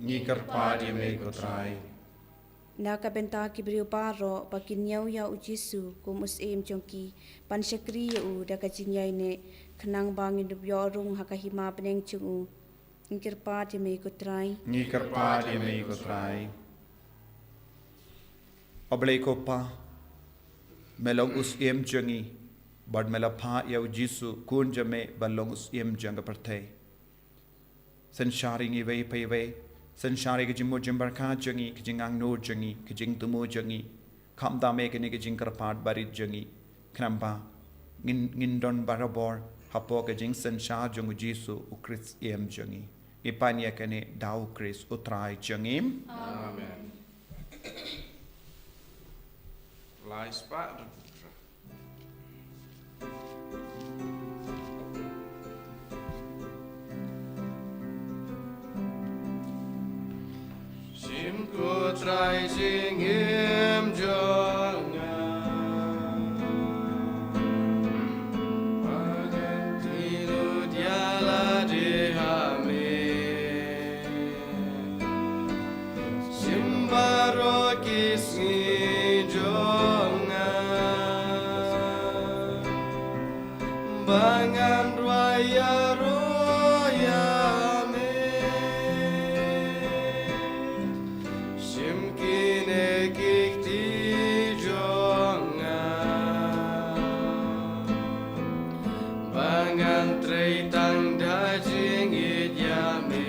Nakabenta ki beriu paro bakin yau ya ujisu kum Syiem jongki pan syakri u da kacing yai ne kenang bangin dubyo rung hakahima peneng chungu ngikirpat yame ko Trai. Oblay ko pa melong Syiem jungi bad melapha ya ujisu kun jame balong Syiem janga parthe sanshari ngi vei pai vei sanshari ke jimmo jimbarka jungi ke jingang no jungi ke jing tumu jungi kham dame ke ne ke jing karpat barit jungi krampa ngin barabor hapo ke jing sanshar jungu jisu ukris Syiem jungi ipanya kene dau Khrist utrai jungim Amen. Lai spa Syiem ko Trai Syiem jonga Pagentilu diala dehame Syiem baro kisngi jonga Bangan raya royame Syiem kine kikti jonga Bangan Trai tang dajing idyame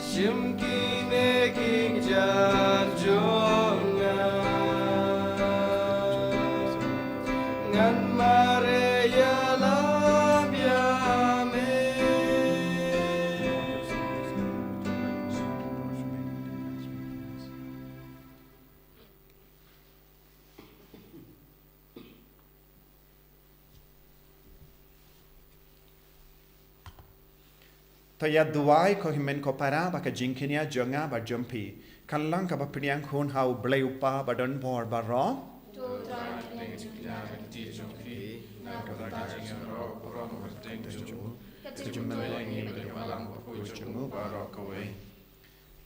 Syiem kine king jar jonga Ngan mare ya labyame Taya duai ko himen ko para baka jingkinia jonga ba jumpi kan lang ka ba piniang khun hau blay upa ba don bor ba ro ti jong ki na ka jing ro teng jong Kajumalayangi malam Bakhuid jong baro kawe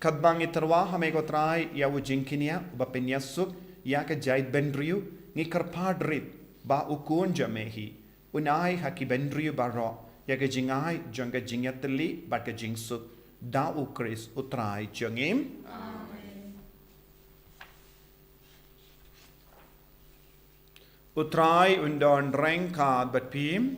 Kadbang iterwa hame ko trai ya ujinkinia ba penyasuk ya ka jait bendriu ngi karpadrit ba ukun jamehi unai haki bendriu baro ya ka jingai jonga jingyatli ba ka jingsuk da u Khrist utrai jongim Utrai undon rengkad bat pim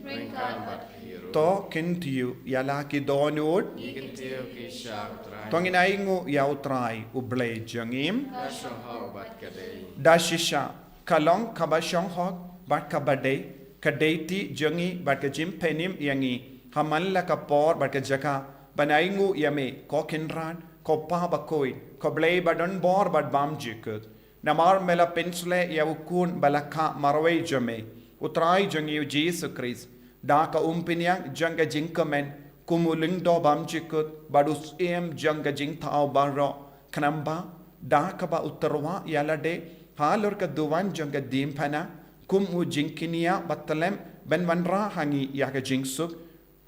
to kintiu yala ki donut Ikan tiyo ki syak trai. tongin aingu ya utrai uble jongim Dasyong hau bat kadai. dashisha kalong kabashong hok bat kabade kadeti jongi bat ka jim penim yangi hamalla ka por bat ka jaka banaingu yame ko kinran ko pa Bakhuid ko ble badon bor bat bam jikut namar mela pensle ya ukun balakha marwe jame utrai jongi Jesus Khrist da ka umpinyang janga jingkamen kumuling do bam jikut badus em janga jing thao baro kanamba da ka ba utarwa yalade halor ka duwan janga dimphana kum u jinkinia batalem ben wanra hangi ya ka jingsuk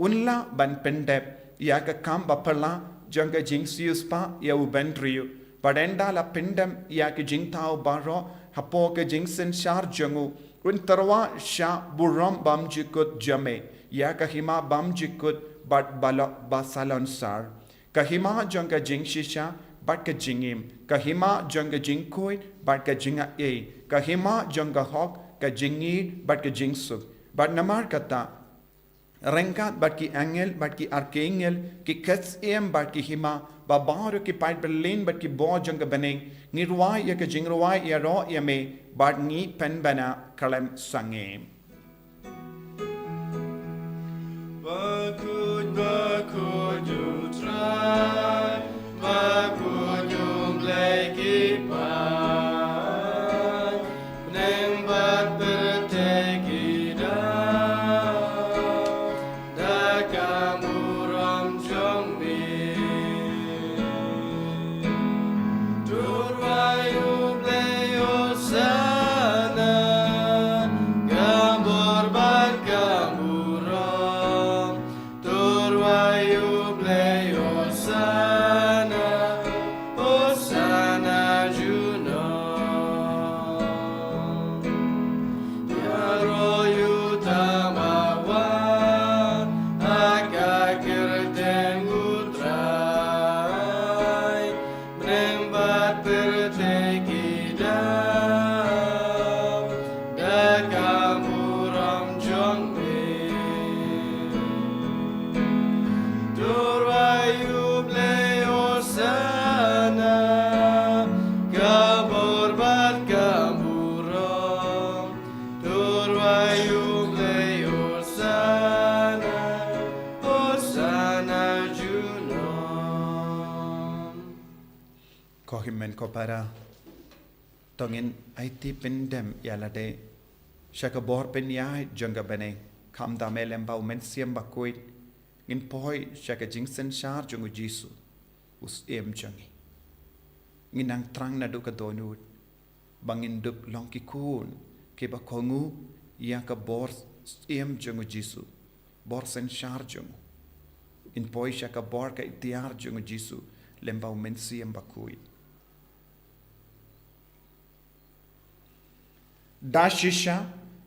unla ban pendep ya ka kam bapala janga jingsius pa ya u bendriu padenda la pendem ya ka jingtao baro hapo ka jingsen shar jangu un tarwa sha buram bam jikut jame ya ka hima bam jikut bat bala basalon sar ka hima janga jingshisha bat ka jingim ka hima janga jingkoi bat ka jinga e ka hima janga hok ka jingi bat ka jingsuk bat namar kata rengkat bat ki angel bat ki archangel ki Syiem bat ki hima babaru ki pait berlin bat ki bo janga beneng ngirwai ya ka jingruai ya ro ya me bat ngi pen bana kalem sangem Bakhuid Trai Bakhuid lagi pan Nembat berteki da kamuram jong mi Turwayu bleyo sana Gambor bat kamuram Turwayu bleyo sana Osana juno Yaroyu tamawan Agakirten utrai Menembat berteki da kamuram jong mi Turwayu bleyo sana Gabor bat kamuram Turwayu bleyo sana Osana juno ko himmen ko para tongin aiti pendem yalade shaka bor pen yai janga bene kam da melem ba men Syiem Bakhuid ngin poi shaka jingsen shar jungu jisu us em jangi nginang trang na du ka donut bangin dup long ki kun ke ba kongu ya ka bor em jungu jisu bor sen shar jungu in poi shaka bor ka itiar jungu jisu lemba men Syiem Bakhuid dashisha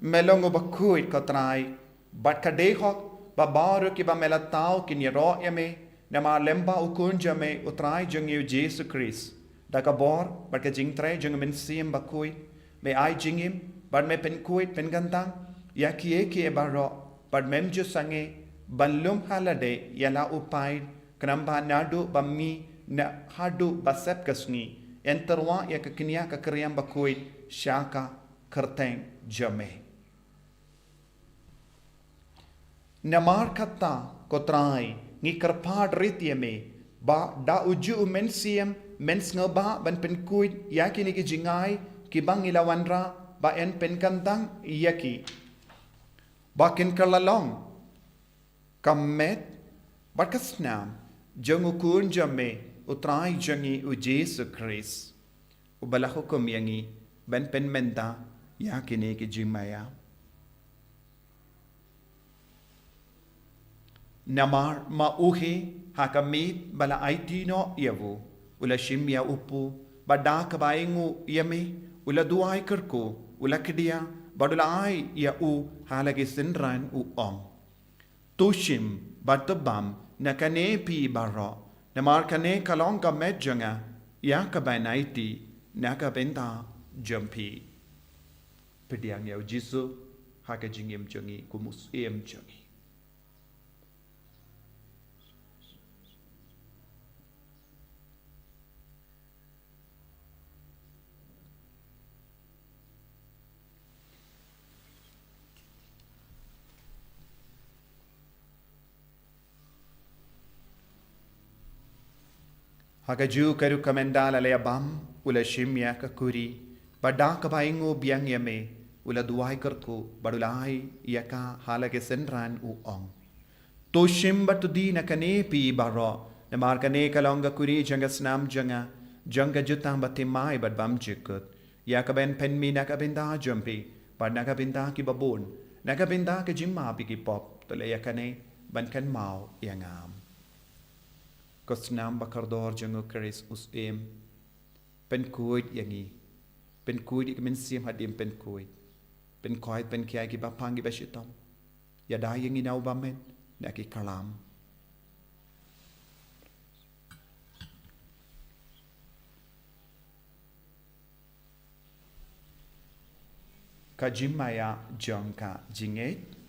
melongo Bakhuid ko trai bat ka dehok babaru ki ba melatao ki niro yame nama lemba ukun jame utrai jungi Jesus Khrist da ka bor bat ka jing trai jung men Syiem Bakhuid me ai jingim bat me pen kuit pen gantang ya ki baro bat mem ju sange banlum halade yala upai kanamba nadu bammi na hadu basep kasni enterwa ya ka kinia ka kriam Bakhuid shaka kerteng jame namar kata ko trai ngi karpad rityame ba da uju men Syiem men ngaba ban pen kuit yakini ki jingai ki bang ilawanra ba en pen kantang yaki bakin kalalong kamet bakasnam jangu kun jame utrai jangi u Jesus Khrist ubala hukum yangi ben pen menta ya kini ki jimaya. Namar mauhi hakamit bala aitino yavu ula shimya upu bada kabaingu yame ula duai kerku ula kedia badula ai ya u halagi sinran u ong tushim batabam nakane pi baro namar kane kalong ka medjanga ya kabanaiti nakabenta jampi pediang ya jisu hakajingim jangi kumus em jangi Hakaju karu kamendala le abam ula shimya kakuri bada kabaingo biang yame ula duai kerku badulai yaka halage senran u ong to shim batudi nakane pi baro namar kane kalonga kuri janga snam janga jutang batimai bad bam jikut yakaben penmi nakabinda jumpi bad nakabinda ki babun nakabinda ke jimma pi ki pop to le yakane ban kan mau yangam Kosnam bakardor jango Khrist Syiem Bakhuid yangi Bakhuid ikmin Syiem hadim Bakhuid Bakhuid pen kiai ki bapang ki bashitam yada yangi nau bamen naki kalam Kajimaya jongka jinget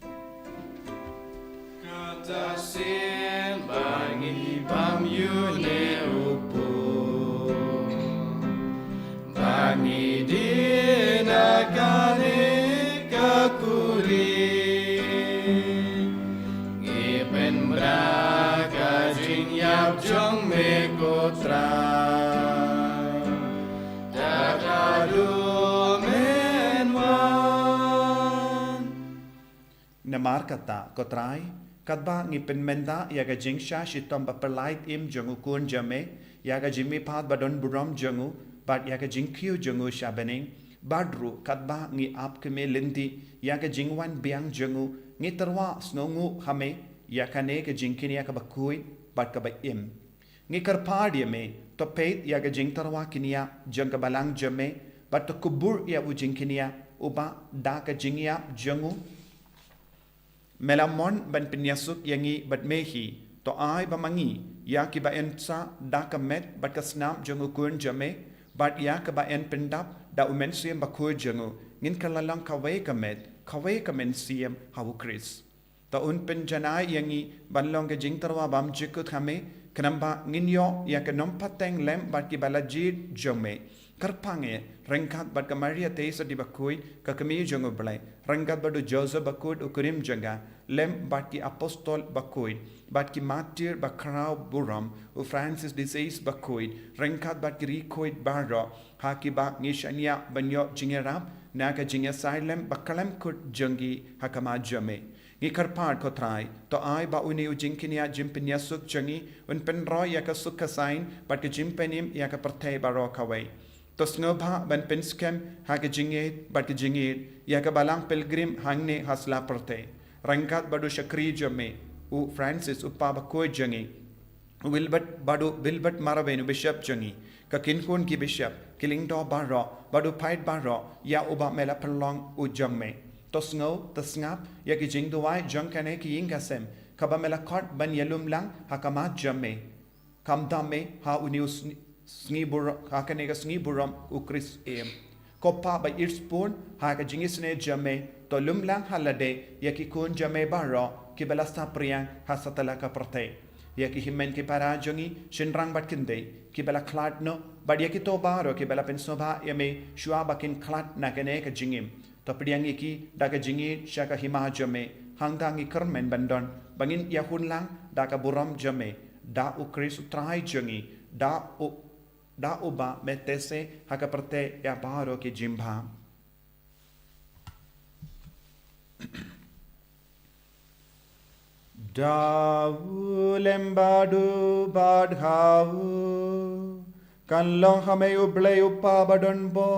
Katasin bangi bam yune upu Bangi dina kane kakuri Gipen braga jing yap jong me ko trai Dakadu menwan Namar kata ko trai Kadba ngipen menda yaga jingsha shitom bapalait im jangu kun jame yaga jimi pat badon buram jangu bad yaga jingkyu jangu shabening badru kadba ngi ap keme lindi yaga jingwan biang jangu ngi terwa snongu hame yakane ke jingkini yaga bakui bad ka im ngi karpad yame to peit yaga jing terwa kinia janga balang jame bad to kubur ya u jingkinia uba da ka jingya jangu Melamon ban penyasuk yangi bat mehi to ai bamangi ya ki ba ensa da kamet bat kasnam jangu kun jame bat ya ka ba en pendap da umen Syiem Bakhuid jangu ngin kalalang kawe kamen Syiem hawu Khrist to un penjanai yangi banlong ke jingtarwa bam jikut kame kanamba ngin yo ya ka nompateng lem bat ki balajid jome karpange rengkat bat ka Maria Teresa di Bakhuid ka kami jangu belai rengkat badu Joseph Bakhuid ukurim janga lem bat ki apostol Bakhuid bat ki martyr bakrau buram u Francis de Sales Bakhuid rengkat bat ki rikoid barro ha ki bak nishania banyo jingerap naga jinga silem bakalem kut jangi hakama jame ngi karpad ko trai to ai ba uni u jingkinia jimpinya suk jangi un penro ya ka suk kasain bat ki jimpenim ya ka partei baro kawai to snobha ban penskem ha ka jingit bat ki jingit ya ka balang pilgrim hangne hasla partei Rangkat badu Shakri jame u Francis uppa Bakhuid jangi Wilbert badu Wilbert Maravenu bishop jangi ka kinkun ki bishop kilingdo baro badu pait baro ya uba mela perlong u jangme to snow to snap ya ki jingduai jangkane ki ingasem kaba mela kort ban yalum lang hakama jame kam dame ha unius sngi bur hakane ka sngi buram u Khrist Syiem Kopa ba irspun ha ka jingisne jame to lumlang halade yaki kun jame baro ki balasta priang hasatala ka prate yaki himen ki para jongi shinrang bat kinde ki bala klat no bad yaki to baro ki bala pensoba yame shua bakin klat nakane ka jingim to priang iki daga jingi shaka hima jame hangdangi kermen bandon bangin yahun lang daga buram jame da u Khrist Trai jongi da uba metese hakaperte ya baro ki jimba Dawu lembadu badhawu kanlong hame uble uppa badon bo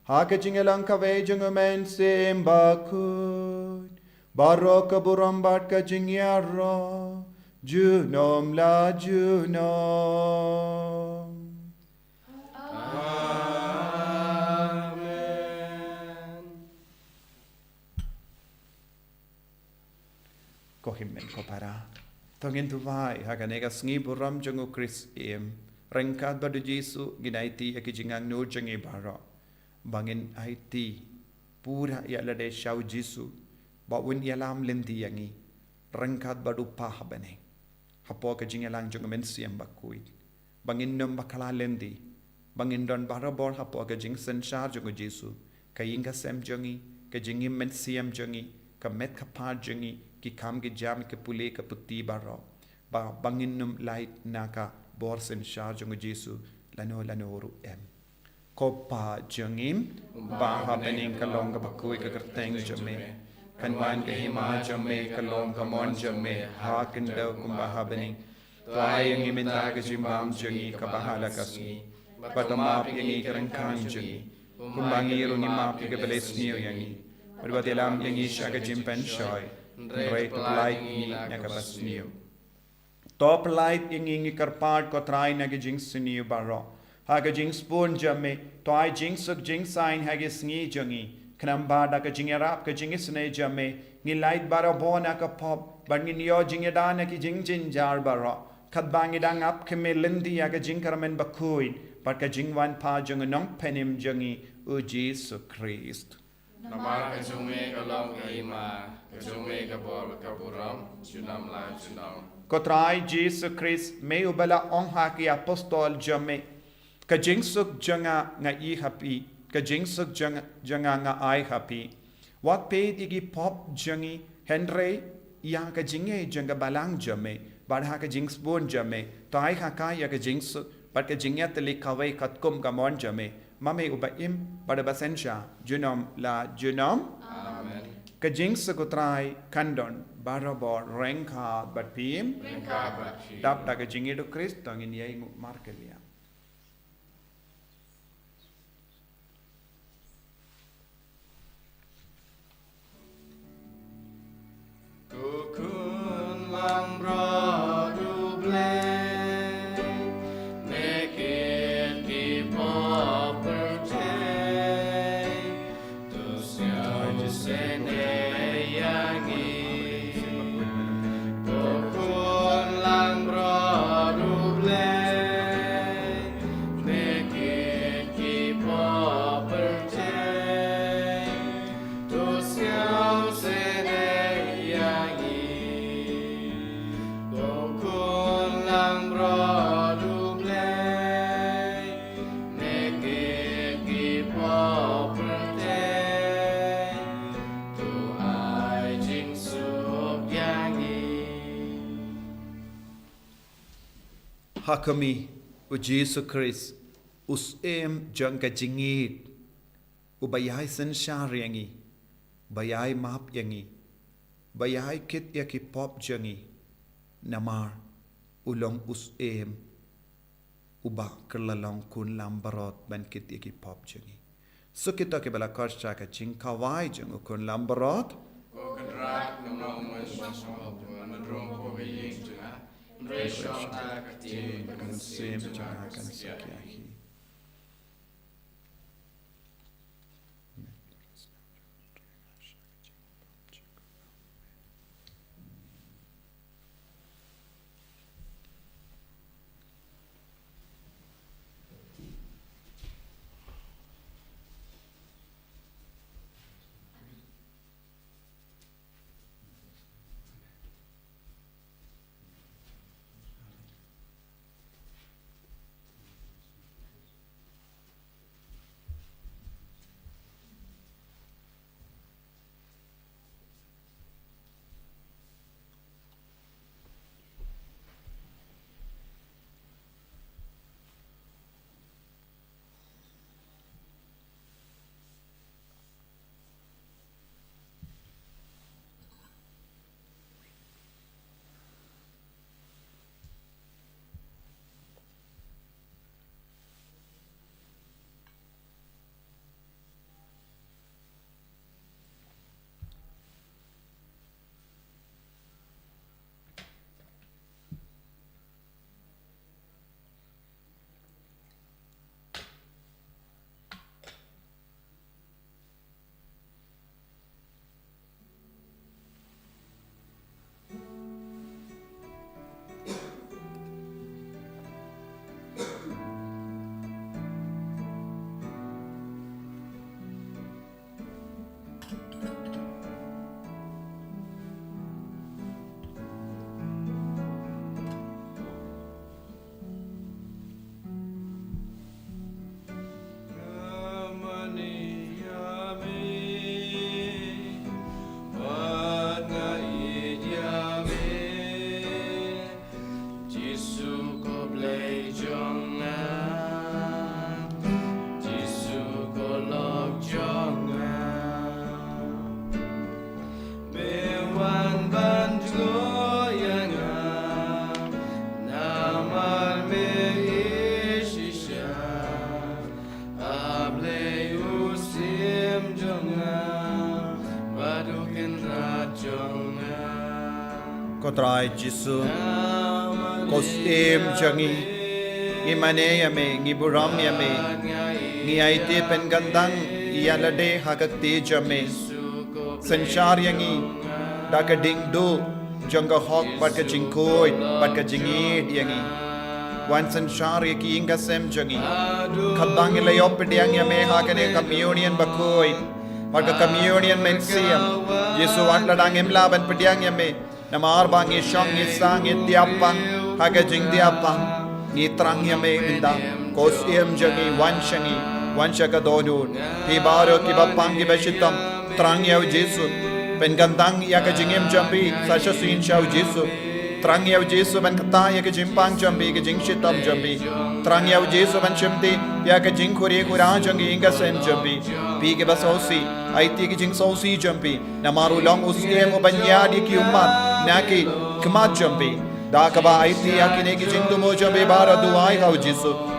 Haka jingalang kawe jungumen Syiem Bakhuid. Barok kaburam bat ka jingyaro. Junom la junom. Ko himmen ko para. Tongin tuwai haganega sngi buram jungu Khrist rengkat badu Jesu ginaiti akijingang nur jangi bara. Bangin IT pura ya lade shau Jesu bawin yalam lendi yangi rengkat badu pahabane. Hapo akijingalang jungu men Syiem Bakhuid. Bangin nom bakala lendi. Bangin don barabor hapo akijing senshar jungu Jesu. Kayinga sem jangi kajingim men Syiem jangi kamet kapar jangi ki kam ki jam ke pule ke puti baro ba banginum light naka borsen charge ng Jesu lano ru ko pa jangim ba happening kalong ka Bakhuid ka kerteng jame kanwan ke hima jame kalong ka mon jame ha kendo kum ba happening Trai yang iminta ka jimbam jangi ka bahala kasi patamap yangi kerengkang jangi kumbangiru ni map ke beles niyo yangi berbatilam yangi syaga jimpen shoy Great light ni nakabas niyo. Top light ingi karpad ko Trai nagijing siniyo baro. Hagajing spoon jame, to ay jing suk jing sign hagis ngi jangi. Kanambada ka jing arap ka jing isne jame, ngi light baro bona ka pop, bar ngi niyo jing yadana ki jing jinjar baro. Kadbang idang ap keme lindi aga jing karamen Bakhuid, bar ka jing wan pa jang nong penim jangi u Jesu Khrist. Namar kajume kalong kaima, kajume kabor kaburam, junam la junam. Ko Trai Jesu Khrist me ubala ong haki apostol jame. Ka jingsuk janga nga I happy, ka jingsuk janga nga I happy. Wat paid igi pop jangi Henry ya ka jinge janga balang jame, bar ha ka jingsbon jame, tai ha ka ya ka jingsuk, bar ka jingya teli kawai katkum ka mon jame. Mame ubaim pada basensha junom la junom. Amen. Kajing sekutrai kandon barabor rengka batpim Rengka batpim. dap da kajing itu Khrist tangin yai ngu markelia. Kukun lang bradu blay, make it keep up birthday, to siyaw sene yangi. Kukun lang bradu blay, make it keep up birthday, to siyaw sene Hakami u Jesu Khrist Syiem jangka jingit ubayai senshar yangi bayai map yangi bayai kit yaki pop jangi namar ulong Syiem uba kerlalong kun lambarot ban kit yaki pop jangi so kita ke bala karsha ka jingkawai jang kun lambarot Ko kadrak namang masmol madrong ko gaying janga. Reshon ala katin kan Syiem jang akan sakyahi. Ko trai Jisu ko Syiem jangi ngi mane yame ngi buram yame ngi aite pen gandang yalade hagakti jame sanchar yangi daka ding do janga hok barka jingkoi barka jingi yangi wan sanchar yaki inga sem jangi khadang layop pediang yame hakane communion Bakhuid barka communion men Syiem Yesu atla dang emla ban pediang yame namar bang ishang isang itiapang haga jing diapang ni trang yame inda ko Syiem jangi wan shaka donun pi baro ki bapang ki bashitam trang yaw Jesu pen gandang yaga jingem jambi sasha sin shaw Jesu trang yaw Jesu ban kata yaga jimpang jambi ga jing shitam jambi trang yaw Jesu ban chimti yaga jing khuri khura jangi inga sem jambi pi ke basosi aiti ki jing sosi jambi namaru long Syiem ubanya di ki ummat naki kmat jambi da kaba aiti yakine ki jing dumo jambi bara duai hau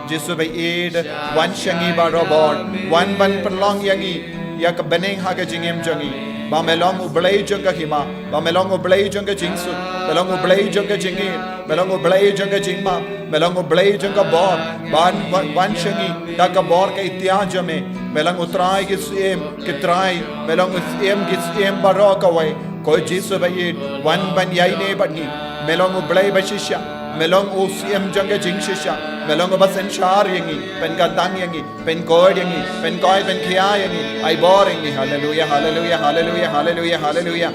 Jesu by aid one shangi barobor one ban perlong yangi yak beneng haga jingem jangi ba melong ublay janga hima ba melong ublay janga jingsu melong ublay janga jingir melong ublay janga jingma melong ublay janga bor ban one shangi da ka bor ka ityaja me melong utrai ki Syiem ki Trai melong Syiem ki Syiem barok away ko Jesu by aid one ban yaine bani melong ublay bashisha melong Syiem janga jingshisha melong basen char yangi pen gandang yangi pen koi yangi pen koi pen khia yangi ai bor yangi hallelujah hallelujah hallelujah hallelujah hallelujah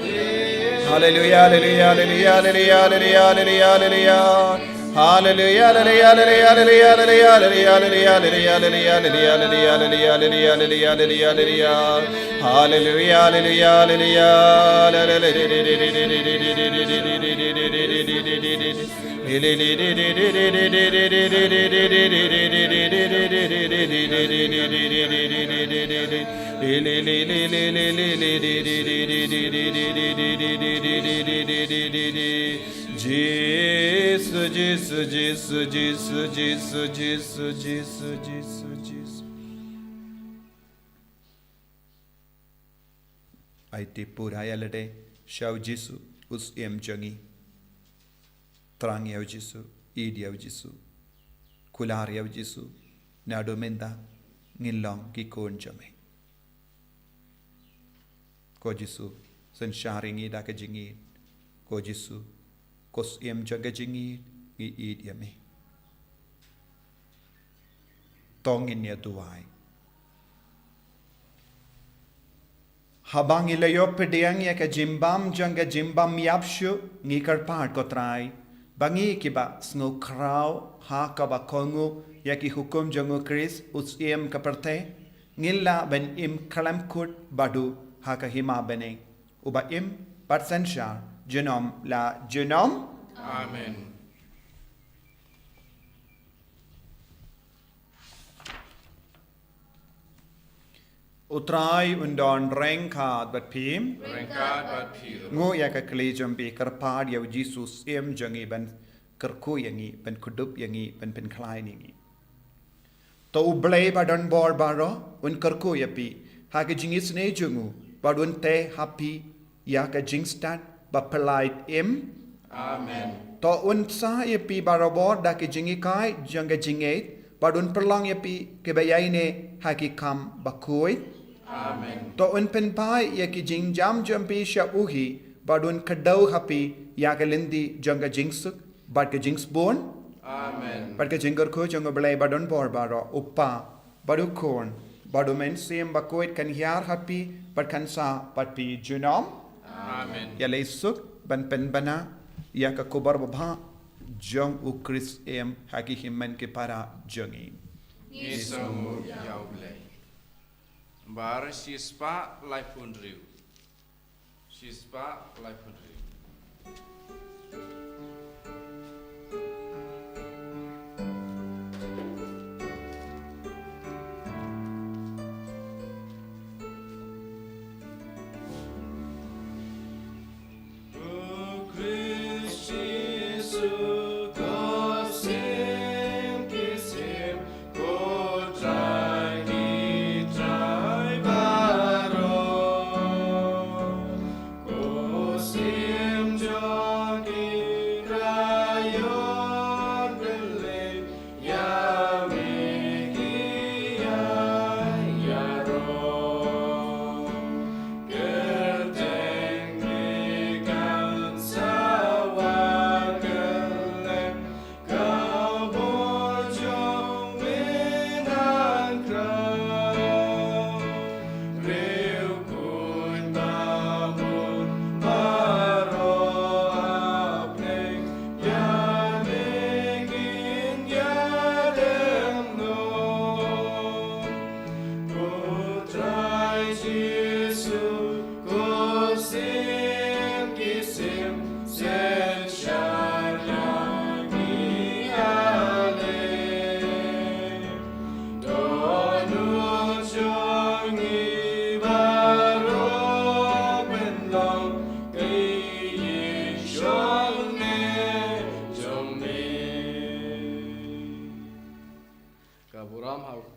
hallelujah hallelujah hallelujah hallelujah hallelujah hallelujah Jesus. Aite pura yalade shaw Jesu Syiem jangi trang yaw Jesu id yaw Jesu kular yaw Jesu nado menda ngilong ki kon jame ko Jesu san sharingi da ka jingi ko Jesu ko Syiem jaga jingi ngi id yame tongin ya duai habang ilayo pediang ya ka jimbam janga jimbam yapshu ngi karpart ko Trai bangi kiba sngo krau ha ka ba kongu ya ki hukum jangu Khrist Syiem ka perte ngilla ben im kalam kut badu ha ka hima bene uba im patsenshar genom la genom Amen. Utrai undon rengkat bat pim Rengkat bat phir. ngo ya ka klejam be karpad ya Jesu Syiem jangi ban kerku yangi ban kudup yangi ban pen klai yangi to ublay badon bor baro un kerku ya pi ha ka jingis ne jungu badun te happy ya ka jingstat ba pelait im Amen. to un sa ya pi barobor da ka jingi kai janga jinget badun perlang ya pi ke bayaine ha ki kam Bakhuid Amen. to un pen pai ya ki jing jam jampi sha uhi badun kadau happy ya ka lindi janga jingsuk bad ka jings bon Amen. bad ka jingar ko janga blai badun bor baro uppa badu kon badu men Syiem Bakhuid kan hiar happy bad kan sa bad pi junom Amen. ya leisuk ban pen bana ya ka kubar babha jong u Khrist em haki himmen ke para jongi Nisamu yaublay. Bar sispa laifun riu. Sispa laifun riu. Ko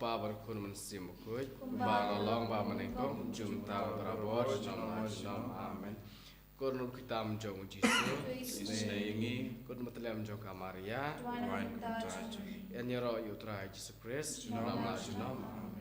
pa bar kun man sim Bakhuid. Ba long ba menengkong jum tahu terabot nom amen. Kun nur kita menjong Jisu. Sngi Kun matliam jong Maria. Tuan kuntai Yang nyero yu Trai Yesus Khrist. nom amen.